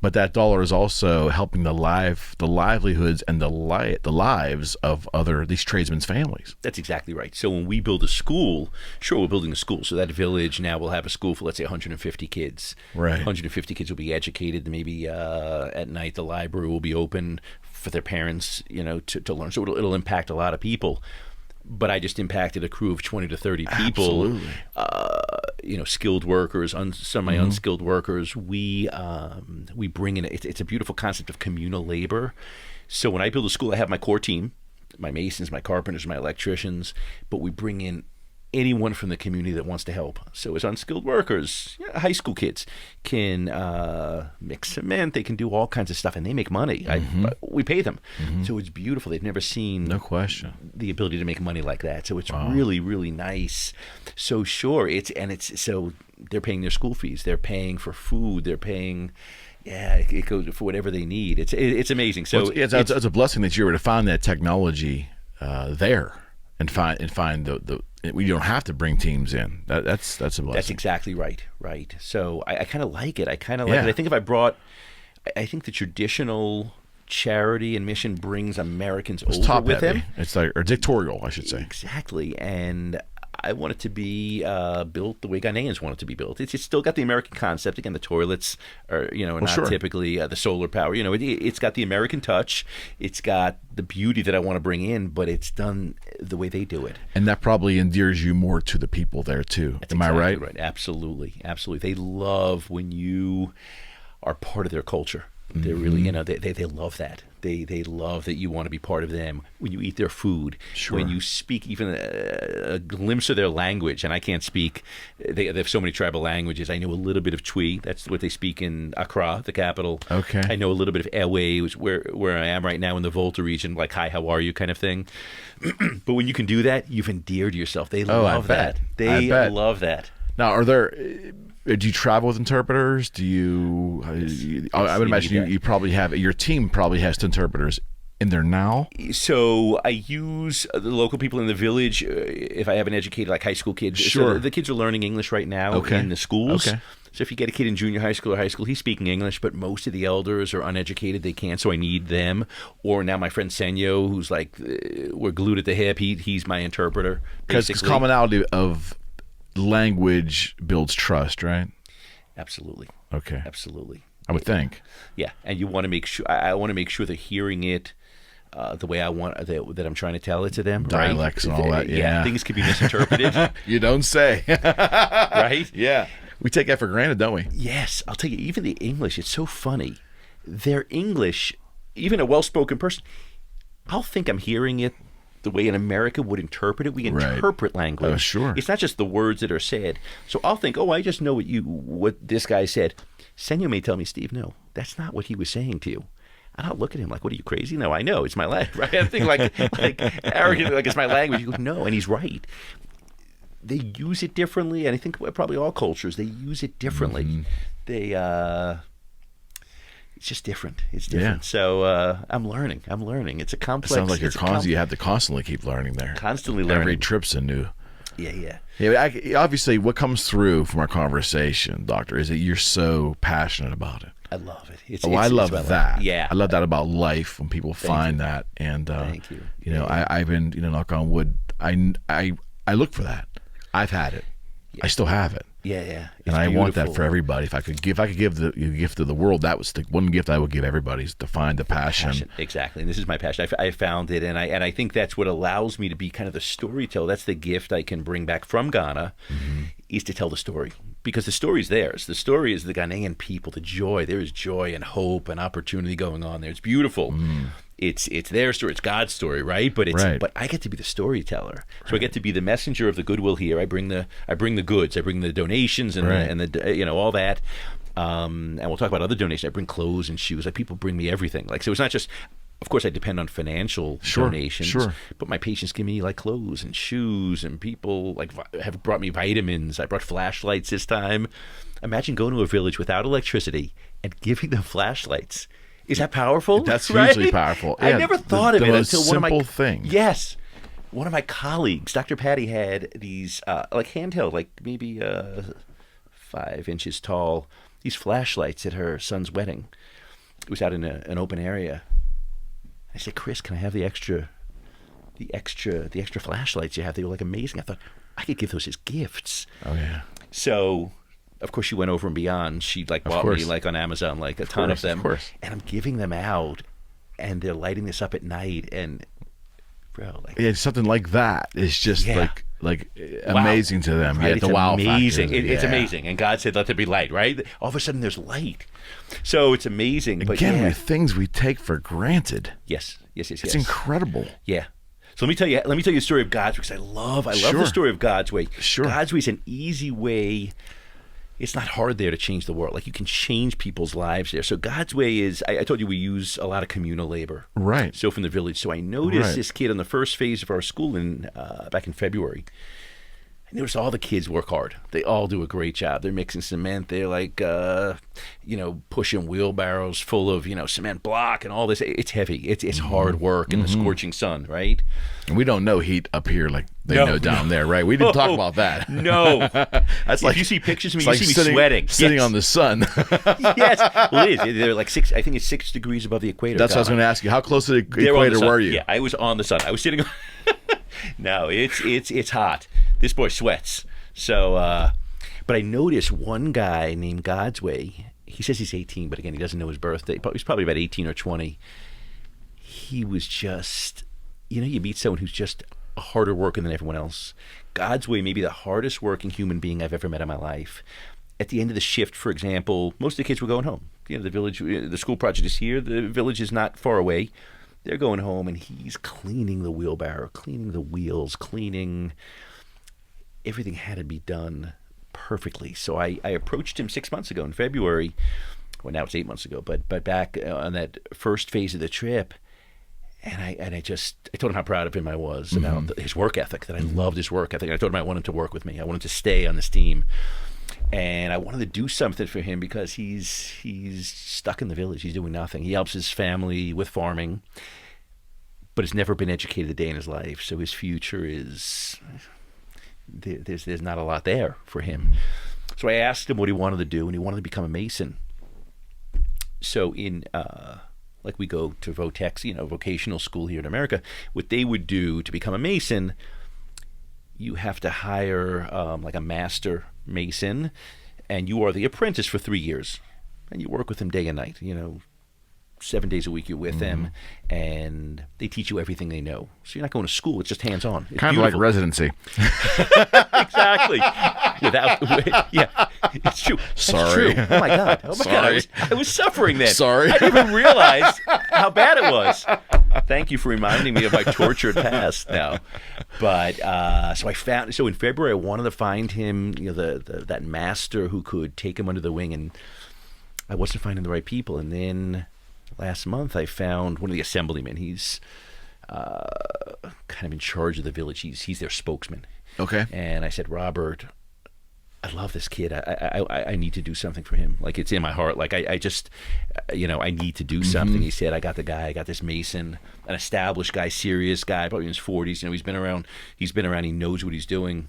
S2: but that dollar is also helping the livelihoods and the lives of these tradesmen's families.
S3: That's exactly right. So when we build a school, sure, we're building a school. So that village now will have a school for, let's say, 150 kids.
S2: Right.
S3: 150 kids will be educated. Maybe at night the library will be open for their parents, to learn. So it'll impact a lot of people. But I just impacted a crew of 20 to 30 people.
S2: Absolutely.
S3: Skilled workers, semi unskilled workers. We bring in. It's a beautiful concept of communal labor. So when I build a school, I have my core team, my masons, my carpenters, my electricians, but we bring in anyone from the community that wants to help. So as unskilled workers, high school kids can mix cement, they can do all kinds of stuff, and they make money. We pay them. So it's beautiful. They've never seen the ability to make money like that. So it's really, really nice. So sure, so they're paying their school fees. They're paying for food. They're paying. Yeah, it goes for whatever they need. It's amazing. So
S2: it's a blessing that you were to find that technology there and find the. We don't have to bring teams in. That's a blessing.
S3: That's exactly right. Right. So I kind of like it. I kind of like it. I think I think the traditional charity and mission brings Americans over
S2: top
S3: with
S2: heavy.
S3: them.
S2: It's or dictatorial, I should say.
S3: Exactly. And I want it to be built the way Ghanaians want it to be built. It's still got the American concept. Again, the toilets are, not typically the solar power. It's got the American touch. It's got the beauty that I want to bring in, but it's done the way they do it.
S2: And that probably endears you more to the people there too. Am I right?
S3: Right. Absolutely. Absolutely. They love when you are part of their culture. They're really, they love that. They love that you want to be part of them. When you eat their food, when you speak even a glimpse of their language, and I can't speak. They have so many tribal languages. I know a little bit of Twi. That's what they speak in Accra, the capital.
S2: Okay. I
S3: know a little bit of Ewe, where I am right now in the Volta region, like "Hi, how are you?" kind of thing. But when you can do that, you've endeared yourself. They love that. They love that.
S2: Now, do you travel with interpreters? Do you? I would imagine you probably have. Your team probably has interpreters in there now.
S3: So I use the local people in the village. If I have an educated, like high school kids,
S2: sure.
S3: So the kids are learning English right now in the schools.
S2: Okay.
S3: So if you get a kid in junior high school or high school, he's speaking English, but most of the elders are uneducated. They can't, so I need them. Or now my friend Senyo, who's like, we're glued at the hip. He's my interpreter.
S2: Because commonality of language builds trust, right?
S3: Absolutely.
S2: Okay.
S3: Absolutely.
S2: I would think.
S3: Yeah, and you want to make sure. I want to make sure they're hearing it the way I want that I'm trying to tell it to them.
S2: Dialects and all that. Yeah.
S3: Things can be misinterpreted.
S2: You don't say.
S3: Right?
S2: Yeah. We take that for granted, don't we?
S3: Yes. I'll tell you. Even the English. It's so funny. Their English. Even a well-spoken person. I'll think I'm hearing it the way in America would interpret it. We interpret language.
S2: Oh, sure.
S3: It's not just the words that are said. So I'll think, I just know what this guy said. Senyo may tell me, Steve, no, that's not what he was saying to you. And I'll look at him like, what are you, crazy? No, I know. It's my language, right? I think like arrogant, like it's my language. He goes, no. And he's right. They use it differently. And I think probably all cultures, they use it differently.
S2: Mm-hmm.
S3: It's just different. It's different.
S2: Yeah.
S3: So I'm learning. It's a complex.
S2: It sounds like you have to constantly keep learning there.
S3: Constantly learning.
S2: Every trip's a new.
S3: Yeah.
S2: Obviously, what comes through from our conversation, Doctor, is that you're so passionate about it.
S3: I love it.
S2: I love that.
S3: Life. Yeah.
S2: I love that about life when people find that. And
S3: thank you.
S2: I've been, knock on wood. I look for that. I've had it.
S3: Yeah.
S2: I still have it.
S3: Yeah.
S2: And I want that for everybody. If I could give the gift of the world, that was the one gift I would give everybody, is to find the passion.
S3: Exactly. And this is my passion. I found it, and I think that's what allows me to be kind of the storyteller. That's the gift I can bring back from Ghana, is to tell the story. Because the story is theirs. The story is the Ghanaian people, the joy. There is joy and hope and opportunity going on there. It's beautiful. It's their story. It's God's story, right? But but I get to be the storyteller. So I get to be the messenger of the goodwill here. I bring the goods. I bring the donations and the all that. And we'll talk about other donations. I bring clothes and shoes. Like, people bring me everything. Like, so it's not just. Of course, I depend on financial donations, but my patients give me like clothes and shoes, and people like have brought me vitamins. I brought flashlights this time. Imagine going to a village without electricity and giving them flashlights. Is that powerful?
S2: That's hugely powerful. Yeah,
S3: I never thought of it until one of my
S2: simple thing.
S3: Yes, one of my colleagues, Dr. Patty, had these like handheld, like maybe 5 inches tall, these flashlights at her son's wedding. It was out in an open area. I said, Chris, can I have the extra flashlights you have? They were like amazing. I thought I could give those as gifts.
S2: Oh yeah.
S3: So, of course, she went over and beyond. She bought me like on Amazon like a ton of them, and I'm giving them out, and they're lighting this up at night. And bro,
S2: something like that is just like amazing to them.
S3: Right?
S2: Yeah,
S3: it's
S2: the wow
S3: amazing.
S2: factor.
S3: It's amazing. And God said, "Let there be light." Right? All of a sudden, there's light. So it's amazing.
S2: Again, with things we take for granted.
S3: Yes.
S2: It's incredible.
S3: Yeah. So let me tell you the story of God's Way, because I love the story of God's Way.
S2: Sure.
S3: God's Way is an easy way. It's not hard there to change the world. Like, you can change people's lives there. So God's Way is, I told you, we use a lot of communal labor.
S2: Right.
S3: So from the village. So I noticed this kid on the first phase of our school back in February. I noticed all the kids work hard. They all do a great job. They're mixing cement. They're like, pushing wheelbarrows full of, cement block and all this. It's heavy. It's hard work in the scorching sun, right?
S2: And we don't know heat up here like they know down there, right? We didn't talk about that.
S3: No.
S2: That's
S3: if you see pictures of me, you see me sweating.
S2: Sitting on the sun.
S3: Yes. Well, it is. They're like 6, I think it's 6 degrees above the equator.
S2: That's what I was going to ask you. How close to the equator were you?
S3: Yeah, I was on the sun. I was sitting. No, it's hot. This boy sweats. So, but I noticed one guy named God's Way. He says he's 18, but again, he doesn't know his birthday. He's probably about 18 or 20. He was just, you meet someone who's just harder working than everyone else. God's Way may be the hardest working human being I've ever met in my life. At the end of the shift, for example, most of the kids were going home. The village, the school project is here. The village is not far away. They're going home, and he's cleaning the wheelbarrow, cleaning the wheels, cleaning. Everything had to be done perfectly. So I approached him 6 months ago in February. Well, now it's 8 months ago, but back on that first phase of the trip, and I told him how proud of him I was about his work ethic, that I loved his work ethic. I told him I wanted to work with me. I wanted to stay on this team. And I wanted to do something for him because he's stuck in the village. He's doing nothing. He helps his family with farming, but has never been educated a day in his life. So his future is there's not a lot there for him. So I asked him what he wanted to do, and he wanted to become a Mason. So in like we go to Votex, vocational school here in America, what they would do to become a Mason, you have to hire like a master Mason, and you are the apprentice for 3 years, and you work with them day and night. 7 days a week you're with them, and they teach you everything they know. So you're not going to school; it's just hands-on. It's
S2: kind of like residency.
S3: Exactly. It's true.
S2: Sorry.
S3: That's true. Oh my God! God! I was suffering then.
S2: Sorry.
S3: I didn't even realize how bad it was. Thank you for reminding me of my tortured past now. But so in February I wanted to find him, that master who could take him under the wing, and I wasn't finding the right people. And then last month I found one of the assemblymen. He's kind of in charge of the village. He's their spokesman.
S2: Okay.
S3: And I said, Robert, I love this kid. I need to do something for him. Like, it's in my heart. Like, I just, I need to do something. He said, I got this Mason, an established guy, serious guy, probably in his 40s. He's been around, he knows what he's doing.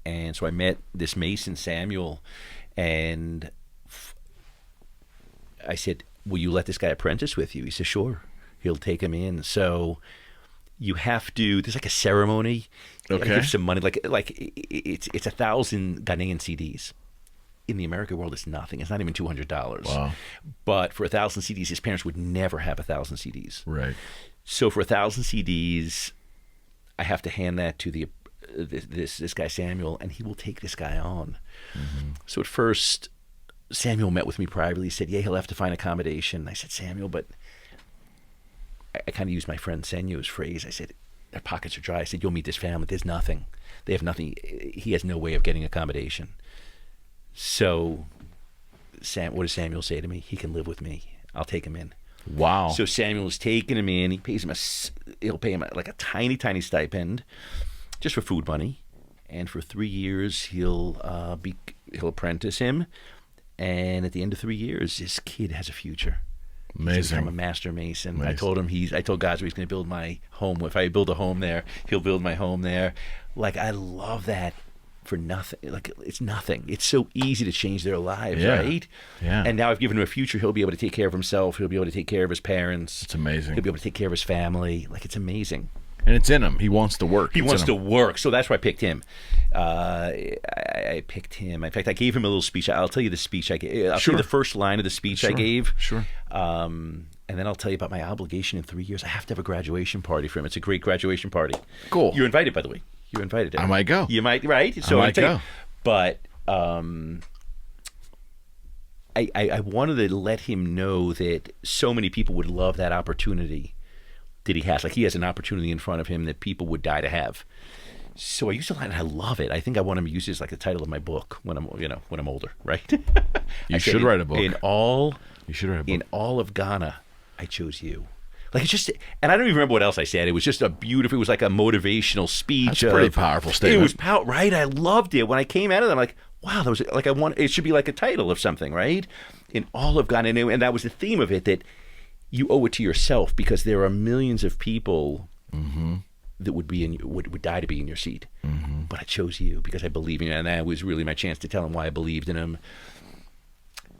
S3: And so I met this Mason, Samuel, and I said, will you let this guy apprentice with you? He said, sure. He'll take him in. So you have to, there's like a ceremony. You gotta give some money. Like it's 1,000 Ghanaian CDs. In the American world, it's nothing. It's not even $200.
S2: Wow. But
S3: for 1,000 CDs, his parents would never have 1,000 CDs.
S2: Right.
S3: So for 1,000 CDs, I have to hand that to this guy Samuel, and he will take this guy on. So at first, Samuel met with me privately. He said, yeah, he'll have to find accommodation. I said, Samuel, but I kind of used my friend Senyo's phrase. I said, their pockets are dry. I said, you'll meet this family. There's nothing. They have nothing. He has no way of getting accommodation. So what does Samuel say to me? He can live with me. I'll take him in.
S2: Wow.
S3: So Samuel's taking him in. He'll pay him like a tiny, tiny stipend just for food money. And for 3 years, he'll apprentice him. And at the end of 3 years, this kid has a future.
S2: Amazing.
S3: He's become a master mason. Amazing. I told God's he's going to build my home. If I build a home there, he'll build my home there. Like, I love that for nothing. Like, it's nothing. It's so easy to change their lives, right?
S2: Yeah.
S3: And now I've given him a future. He'll be able to take care of himself. He'll be able to take care of his parents.
S2: It's amazing.
S3: He'll be able to take care of his family. Like, it's amazing.
S2: And it's in him. He wants to work.
S3: He wants to work. So that's why I picked him. I picked him. In fact, I gave him a little speech. I'll tell you the speech I gave. I'll tell you the first line of the speech I gave.
S2: Sure.
S3: And then I'll tell you about my obligation in 3 years. I have to have a graduation party for him. It's a great graduation party.
S2: Cool.
S3: You're invited, by the way. You're invited.
S2: I might go.
S3: You might, right? So
S2: I might go.
S3: But I wanted to let him know that so many people would love that opportunity that he has. Like, he has an opportunity in front of him that people would die to have. So I use a line, and I love it. I think I want him to use it as like the title of my book when I'm older, right?
S2: You should write a book.
S3: You
S2: should write a book.
S3: In all of Ghana, I chose you. Like, it's just, and I don't even remember what else I said. It was just it was like a motivational speech.
S2: That's a pretty powerful statement.
S3: It was right? I loved it. When I came out of it, I'm like, wow, that was like, it should be like a title of something, right? In all of Ghana. And that was the theme of it, that you owe it to yourself, because there are millions of people that would die to be in your seat. But I chose you because I believe in you, and that was really my chance to tell him why I believed in him.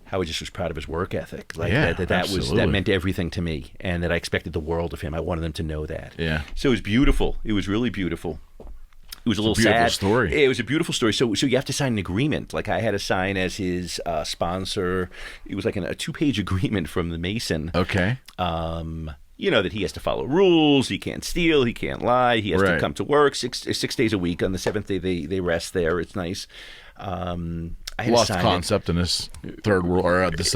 S3: How I just was proud of his work ethic. Like, that meant everything to me, and that I expected the world of him. I wanted them to know that. Yeah. So it was beautiful. It was really beautiful. It was a little sad.
S2: Story.
S3: It was a beautiful story. So you have to sign an agreement. Like, I had to sign as his sponsor. It was like a 2-page agreement from the Mason.
S2: Okay.
S3: That he has to follow rules. He can't steal. He can't lie. He has to come to work 6 days a week. On the 7th day, they rest there. It's nice. I had
S2: lost concept in this third world, or this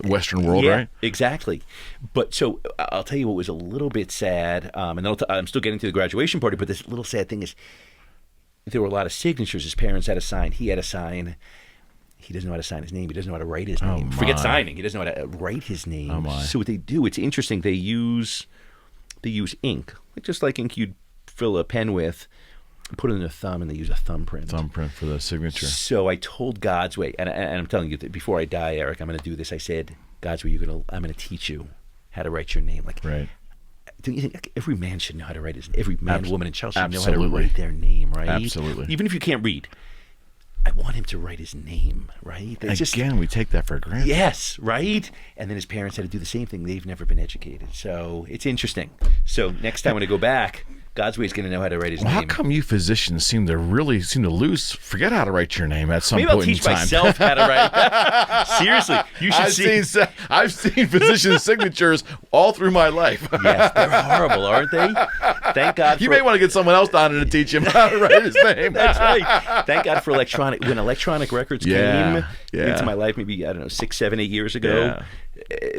S2: Western world, right?
S3: Exactly. But so I'll tell you what was a little bit sad, and then I'm still getting to the graduation party. But this little sad thing is, there were a lot of signatures his parents had to sign. He had to sign. He doesn't know how to sign his name. He doesn't know how to write his name. Forget signing. He doesn't know how to write his name. So what they do, it's interesting. They use ink, just like ink you'd fill a pen with. Put it in a thumb, and they use a thumbprint.
S2: Thumbprint for the signature.
S3: So I told God's Way, and I'm telling you that before I die, Eric, I'm going to do this. I said, God's Way, I'm going to teach you how to write your name. Like,
S2: right.
S3: Don't you think, like, every man should know how to write his name? Every man, woman, and child should know how to write their name, right?
S2: Absolutely.
S3: Even if you can't read, I want him to write his name, right?
S2: Again, we take that for granted.
S3: Yes, right? And then his parents had to do the same thing. They've never been educated. So it's interesting. So next time when I go back, God's Way is going to know how to write his name.
S2: How come you physicians seem to forget how to write your name at some point in time?
S3: Maybe I'll teach myself how to write. Seriously, you should see.
S2: I've seen physician signatures all through my life.
S3: Yes, they're horrible, aren't they? Thank God.
S2: You may want to get someone else down there to teach him how to write his name.
S3: That's right. Thank God for when electronic records came into my life, maybe, I don't know, 6, 7, 8 years ago.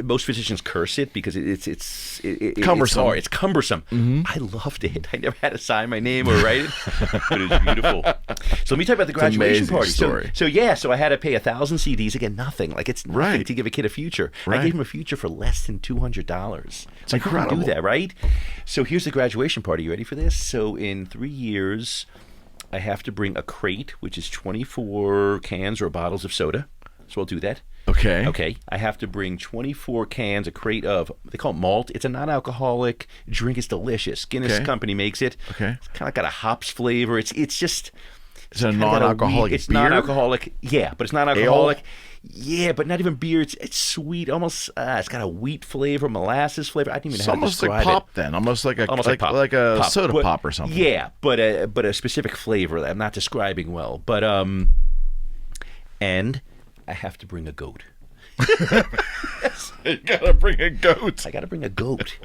S3: Most physicians curse it because it's
S2: cumbersome.
S3: It's cumbersome. I loved it. I never had to sign my name or write it, but it was beautiful. So let me talk about the graduation party.
S2: Story.
S3: So I had to pay 1,000 CDs. Again, nothing. Like, it's nothing to give a kid a future.
S2: Right.
S3: I gave him a future for less than $200.
S2: It's
S3: I couldn't
S2: incredible.
S3: do that, right? So here's the graduation party. You ready for this? So in 3 years, I have to bring a crate, which is 24 cans or bottles of soda. So I'll do that.
S2: Okay.
S3: Okay. I have to bring 24 cans, a crate of, they call it malt. It's a non-alcoholic drink. It's delicious. Guinness Company makes it.
S2: Okay.
S3: It's kind of got a hops flavor. It's just...
S2: It's a non-alcoholic beer?
S3: It's non-alcoholic. Yeah, but it's non-alcoholic. Yeah, but not even beer. It's sweet. Almost, it's got a wheat flavor, molasses flavor. I didn't even know how to describe
S2: it. Almost like pop then. Almost like a
S3: pop.
S2: soda pop or something.
S3: Yeah, but a specific flavor that I'm not describing well. But, and I have to bring a goat.
S2: You gotta bring a goat.
S3: I gotta bring a goat.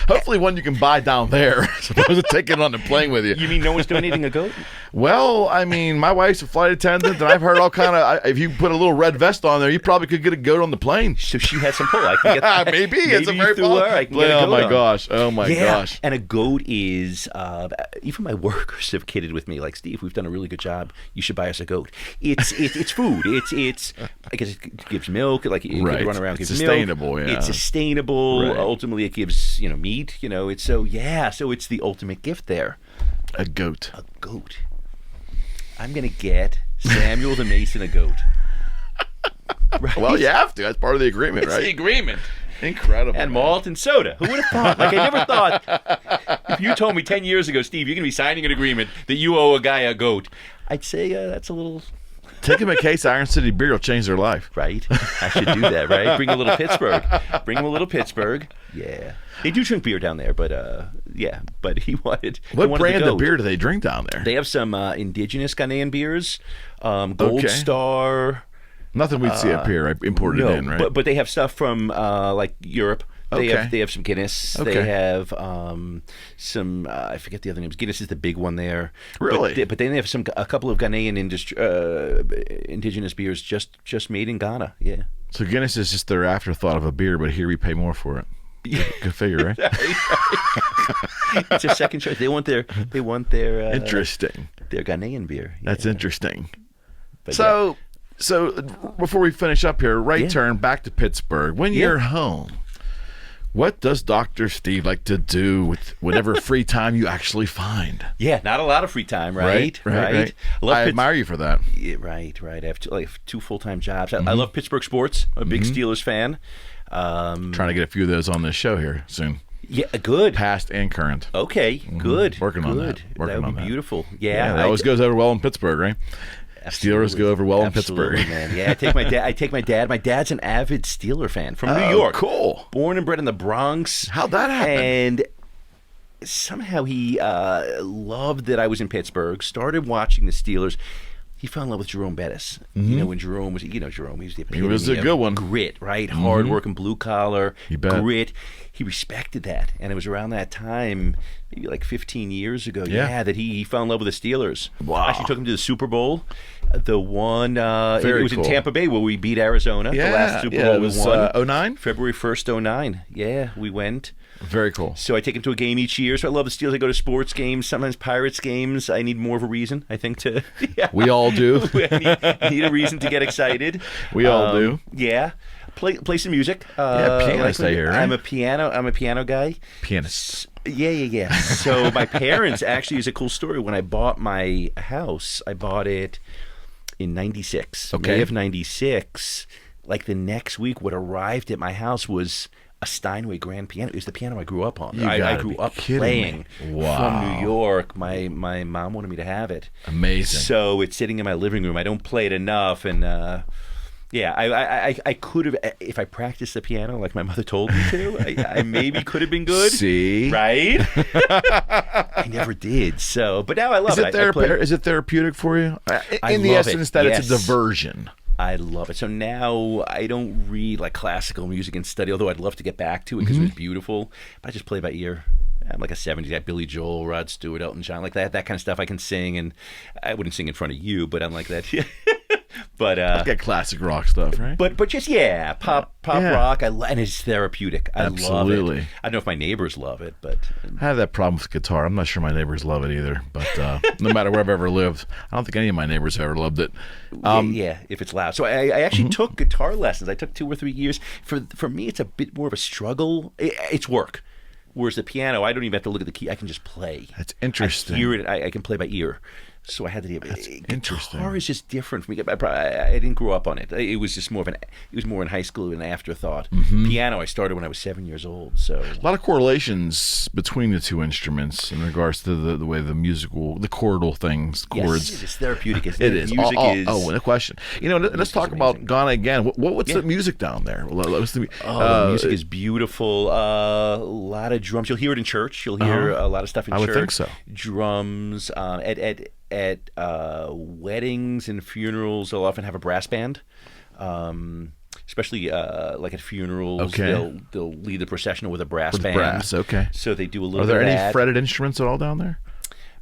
S2: Hopefully one you can buy down there as opposed to taking it on the plane with you.
S3: You mean no one's donating a goat?
S2: Well, I mean, my wife's a flight attendant, and I've heard all kind of. If you put a little red vest on there, you probably could get a goat on the plane.
S3: So she has some pull. I can get
S2: maybe it's a very
S3: through her. I can get a goat
S2: Oh my
S3: on.
S2: gosh! Oh my gosh!
S3: And a goat is even my workers have kidded with me, like, Steve, we've done a really good job. You should buy us a goat. It's food. It's I guess it gives milk. Like, you can run around.
S2: It's
S3: gives
S2: sustainable.
S3: milk.
S2: Yeah.
S3: It's sustainable.
S2: Right.
S3: Ultimately, it gives meat. It's so it's the ultimate gift there.
S2: A goat.
S3: A goat. I'm gonna get Samuel the Mason a goat. Right?
S2: Well, you have to. That's part of the agreement,
S3: It's
S2: right?
S3: the agreement.
S2: Incredible.
S3: And malt and soda. Who would have thought? Like, I never thought. If you told me 10 years ago, Steve, you're going to be signing an agreement that you owe a guy a goat, I'd say that's a little...
S2: Take him a case of Iron City beer will change their life.
S3: Right? I should do that, right? Bring a little Pittsburgh. Bring him a little Pittsburgh. Yeah. They do drink beer down there, but but he wanted...
S2: What brand of beer do they drink down there?
S3: They have some indigenous Ghanaian beers, Gold Star...
S2: Nothing we'd see up here, right? Imported in, right?
S3: But they have stuff from like Europe. They
S2: Okay.
S3: have some Guinness.
S2: Okay.
S3: They have some I forget the other names. Guinness is the big one there.
S2: Really?
S3: But then they have a couple of Ghanaian indigenous beers just made in Ghana. Yeah.
S2: So Guinness is just their afterthought of a beer, but here we pay more for it. Good figure, right?
S3: It's a second choice. They want their
S2: Interesting.
S3: their Ghanaian beer. Yeah.
S2: That's interesting.
S3: But
S2: So before we finish up here, turn back to Pittsburgh. When you're home, what does Dr. Steve like to do with whatever free time you actually find?
S3: Yeah, not a lot of free time, right?
S2: Right. I admire you for that.
S3: Yeah, right. I have two full-time jobs. I love Pittsburgh sports. I'm a big Steelers fan.
S2: Trying to get a few of those on this show here soon.
S3: Yeah, good.
S2: Past and current.
S3: Okay, good.
S2: Working on that.
S3: That would be beautiful.
S2: Yeah, that always goes over well in Pittsburgh, right?
S3: Absolutely.
S2: Steelers go over well in
S3: Absolutely,
S2: Pittsburgh.
S3: Man. Yeah, I take my dad. My dad's an avid Steeler fan from New York.
S2: Cool.
S3: Born and bred in the Bronx.
S2: How'd that happen?
S3: And somehow he loved that I was in Pittsburgh, started watching the Steelers. He fell in love with Jerome Bettis. When Jerome was, Jerome, he was the epitome
S2: was a good one.
S3: Grit, right? Hard working, blue collar,
S2: You bet.
S3: grit. He respected that. And it was around that time, maybe like 15 years ago, that he fell in love with the Steelers.
S2: Wow.
S3: Actually took him to the Super Bowl. The one, it was
S2: cool.
S3: in Tampa Bay where we beat Arizona.
S2: Yeah,
S3: the last Super Bowl
S2: it was
S3: we won.
S2: 09?
S3: February 1st, 09. Yeah, we went.
S2: Very cool.
S3: So I take him to a game each year. So I love the Steelers. I go to sports games, sometimes Pirates games. I need more of a reason, I think, to... Yeah.
S2: We all do.
S3: I need a reason to get excited.
S2: We all do.
S3: Yeah. Play some music.
S2: pianist, I hear, right?
S3: I'm a piano guy.
S2: Pianist.
S3: Yeah. So my parents, actually, is a cool story. When I bought my house, I bought it in 96.
S2: Okay.
S3: May of 96. Like the next week, what arrived at my house was a Steinway grand piano. It was the piano I grew up on.
S2: You
S3: I
S2: gotta
S3: grew
S2: be
S3: up
S2: kidding
S3: playing
S2: me. Wow.
S3: from New York. My mom wanted me to have it.
S2: Amazing.
S3: So it's sitting in my living room. I don't play it enough, and I could have, if I practiced the piano like my mother told me to, I maybe could have been good.
S2: See?
S3: Right? I never did. So, but now I love it.
S2: Is it therapeutic for you?
S3: I
S2: In the
S3: love
S2: essence
S3: it,
S2: that
S3: yes.
S2: it's a diversion.
S3: I love it. So now I don't read like classical music and study, although I'd love to get back to it because it was beautiful. But I just play by ear. I'm like a 70s guy, Billy Joel, Rod Stewart, Elton John, like that kind of stuff I can sing, and I wouldn't sing in front of you, but I'm like that. But
S2: got classic rock stuff, right?
S3: But just pop rock. And it's therapeutic. I
S2: Absolutely.
S3: love it. I don't know if my neighbors love it, but
S2: I have that problem with guitar. I'm not sure my neighbors love it either. But no matter where I've ever lived, I don't think any of my neighbors have ever loved it.
S3: if it's loud. So I actually took guitar lessons. I took 2 or 3 years. For me, it's a bit more of a struggle. It's work. Whereas the piano, I don't even have to look at the key. I can just play.
S2: That's interesting.
S3: I hear it. I can play by ear. So I had to do it.
S2: That's interesting.
S3: Guitar is just different for me. I didn't grow up on it. It was just more of it was more in high school an afterthought. Piano, I started when I was 7 years old. So
S2: a lot of correlations between the two instruments in regards to the way the chordal things, chords.
S3: Yes, it's therapeutic. Isn't
S2: It
S3: it?
S2: is.
S3: Music is.
S2: Oh, no question. Let's talk about Ghana again. What's the music down there?
S3: The music is beautiful. A lot of drums. You'll hear it in church. You'll hear a lot of stuff in church.
S2: I would think so.
S3: Drums. At weddings and funerals, they'll often have a brass band. Especially like at funerals,
S2: okay.
S3: they'll lead the processional with a brass band.
S2: Brass, okay.
S3: So they do a little.
S2: Are there
S3: bit of
S2: any
S3: that.
S2: fretted instruments at all down there?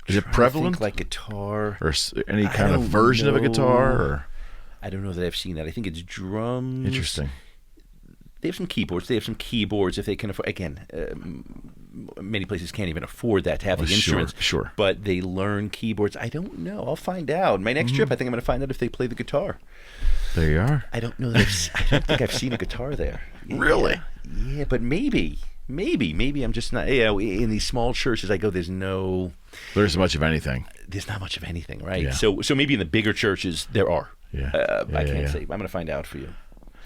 S2: Is it prevalent?
S3: Like guitar,
S2: or any kind of version of a guitar? Or
S3: I don't know that I've seen that. I think it's drums.
S2: Interesting.
S3: They have some keyboards. If they can afford. Again, many places can't even afford that to have the instruments.
S2: Sure.
S3: But they learn keyboards. I don't know. I'll find out. My next trip, I think I'm going to find out if they play the guitar.
S2: There you are.
S3: I don't know. I don't think I've seen a guitar there.
S2: Really?
S3: Yeah, but maybe I'm just not. In these small churches I go, there's
S2: much of anything.
S3: There's not much of anything, right?
S2: Yeah.
S3: So maybe in the bigger churches there are. I can't say. I'm going to find out for you.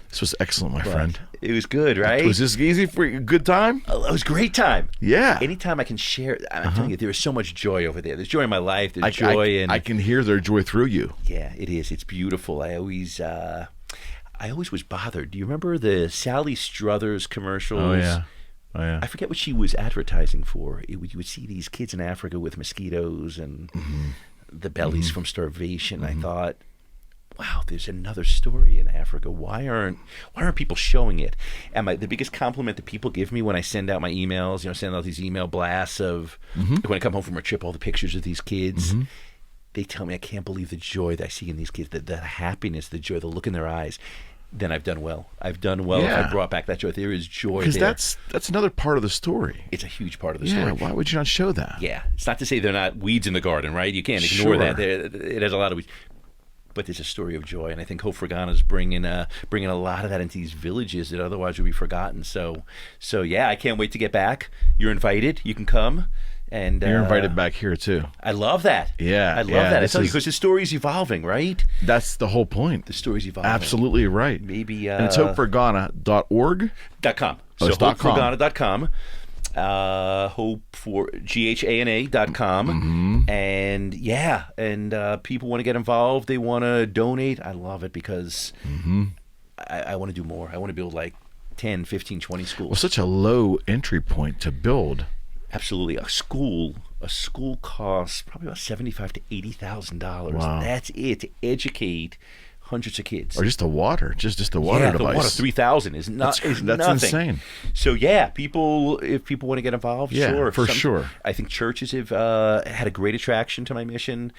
S2: This was excellent, my friend.
S3: It was good, right?
S2: Was this easy for you? Good time?
S3: It was a great time.
S2: Yeah.
S3: Anytime I can share, I'm telling you, there is so much joy over there. There's joy in my life. There's joy in.
S2: I can hear their joy through you.
S3: Yeah, it is. It's beautiful. I always was bothered. Do you remember the Sally Struthers commercials?
S2: Oh yeah.
S3: I forget what she was advertising for. You would see these kids in Africa with mosquitoes and the bellies from starvation. I thought, wow, there's another story in Africa. Why aren't people showing it? And the biggest compliment that people give me when I send out my emails, send out these email blasts of when I come home from a trip, all the pictures of these kids. They tell me I can't believe the joy that I see in these kids, the happiness, the joy, the look in their eyes. Then I've done well. If I brought back that joy. There is joy there.
S2: Because that's another part of the story.
S3: It's a huge part of the story.
S2: Yeah, why would you not show that?
S3: Yeah. It's not to say they're not weeds in the garden, right? You can't ignore that. It has a lot of weeds. But there's a story of joy, and I think Hope for Ghana is bringing a lot of that into these villages that otherwise would be forgotten. So yeah, I can't wait to get back. You're invited. You can come. And
S2: you're invited back here too.
S3: I love that.
S2: Yeah,
S3: I love that. I tell you, because the story's evolving, right?
S2: That's the whole point.
S3: The story's evolving.
S2: Absolutely right.
S3: Maybe.
S2: And it's hopeforghana.org?
S3: .com.
S2: So
S3: hopeforghana.com. Hope for GHANA.com. And people want to get involved. They want to donate. I love it because I want to do more. I want to build like 10, 15, 20 schools.
S2: Well, such a low entry point to build.
S3: Absolutely. A school costs probably about $75,000 to $80,000.
S2: Wow.
S3: That's it, to educate hundreds of kids.
S2: Or just the water, just the water device.
S3: The water, 3,000 is nothing.
S2: That's insane.
S3: So yeah, if people want to get involved,
S2: sure. For sure.
S3: I think churches have had a great attraction to my mission.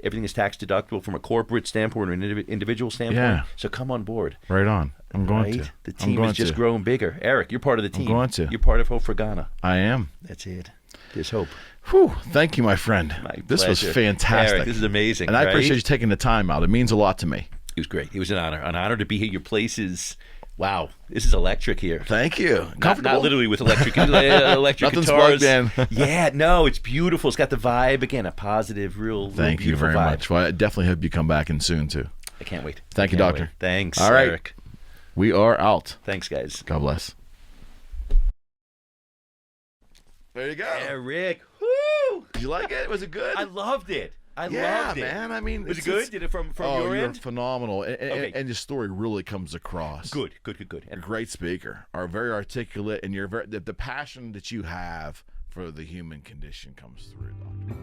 S3: Everything is tax deductible from a corporate standpoint or an individual standpoint.
S2: Yeah.
S3: So come on board.
S2: Right on. I'm going to.
S3: The team is just growing bigger. Eric, you're part of the team.
S2: I'm going to.
S3: You're part of Hope for Ghana.
S2: I am.
S3: That's it. There's hope.
S2: Whew. Thank you, my friend.
S3: This
S2: was fantastic.
S3: Eric, this is amazing.
S2: And I appreciate you taking the time out. It means a lot to me.
S3: It was great. It was an honor. An honor to be here. Your place is... Wow, this is electric here.
S2: Thank you.
S3: Not literally with electric electric
S2: Nothing's
S3: guitars.
S2: plugged in.
S3: Yeah, no, it's beautiful. It's got the vibe again, a positive, real.
S2: Thank you very much. Well, I definitely hope you come back in soon too.
S3: I can't wait.
S2: Thank you, Doctor.
S3: Thanks.
S2: All right,
S3: Eric.
S2: We are out.
S3: Thanks, guys.
S2: God bless. There you go,
S3: Eric. Woo!
S2: Did you like it? Was it good?
S3: I loved it. I loved it.
S2: Man. I mean,
S3: was it good? Did it from your
S2: you're
S3: end?
S2: phenomenal, and your story really comes across.
S3: Good.
S2: You're a great speaker. Are very articulate, and you're the passion that you have for the human condition comes through, Doctor.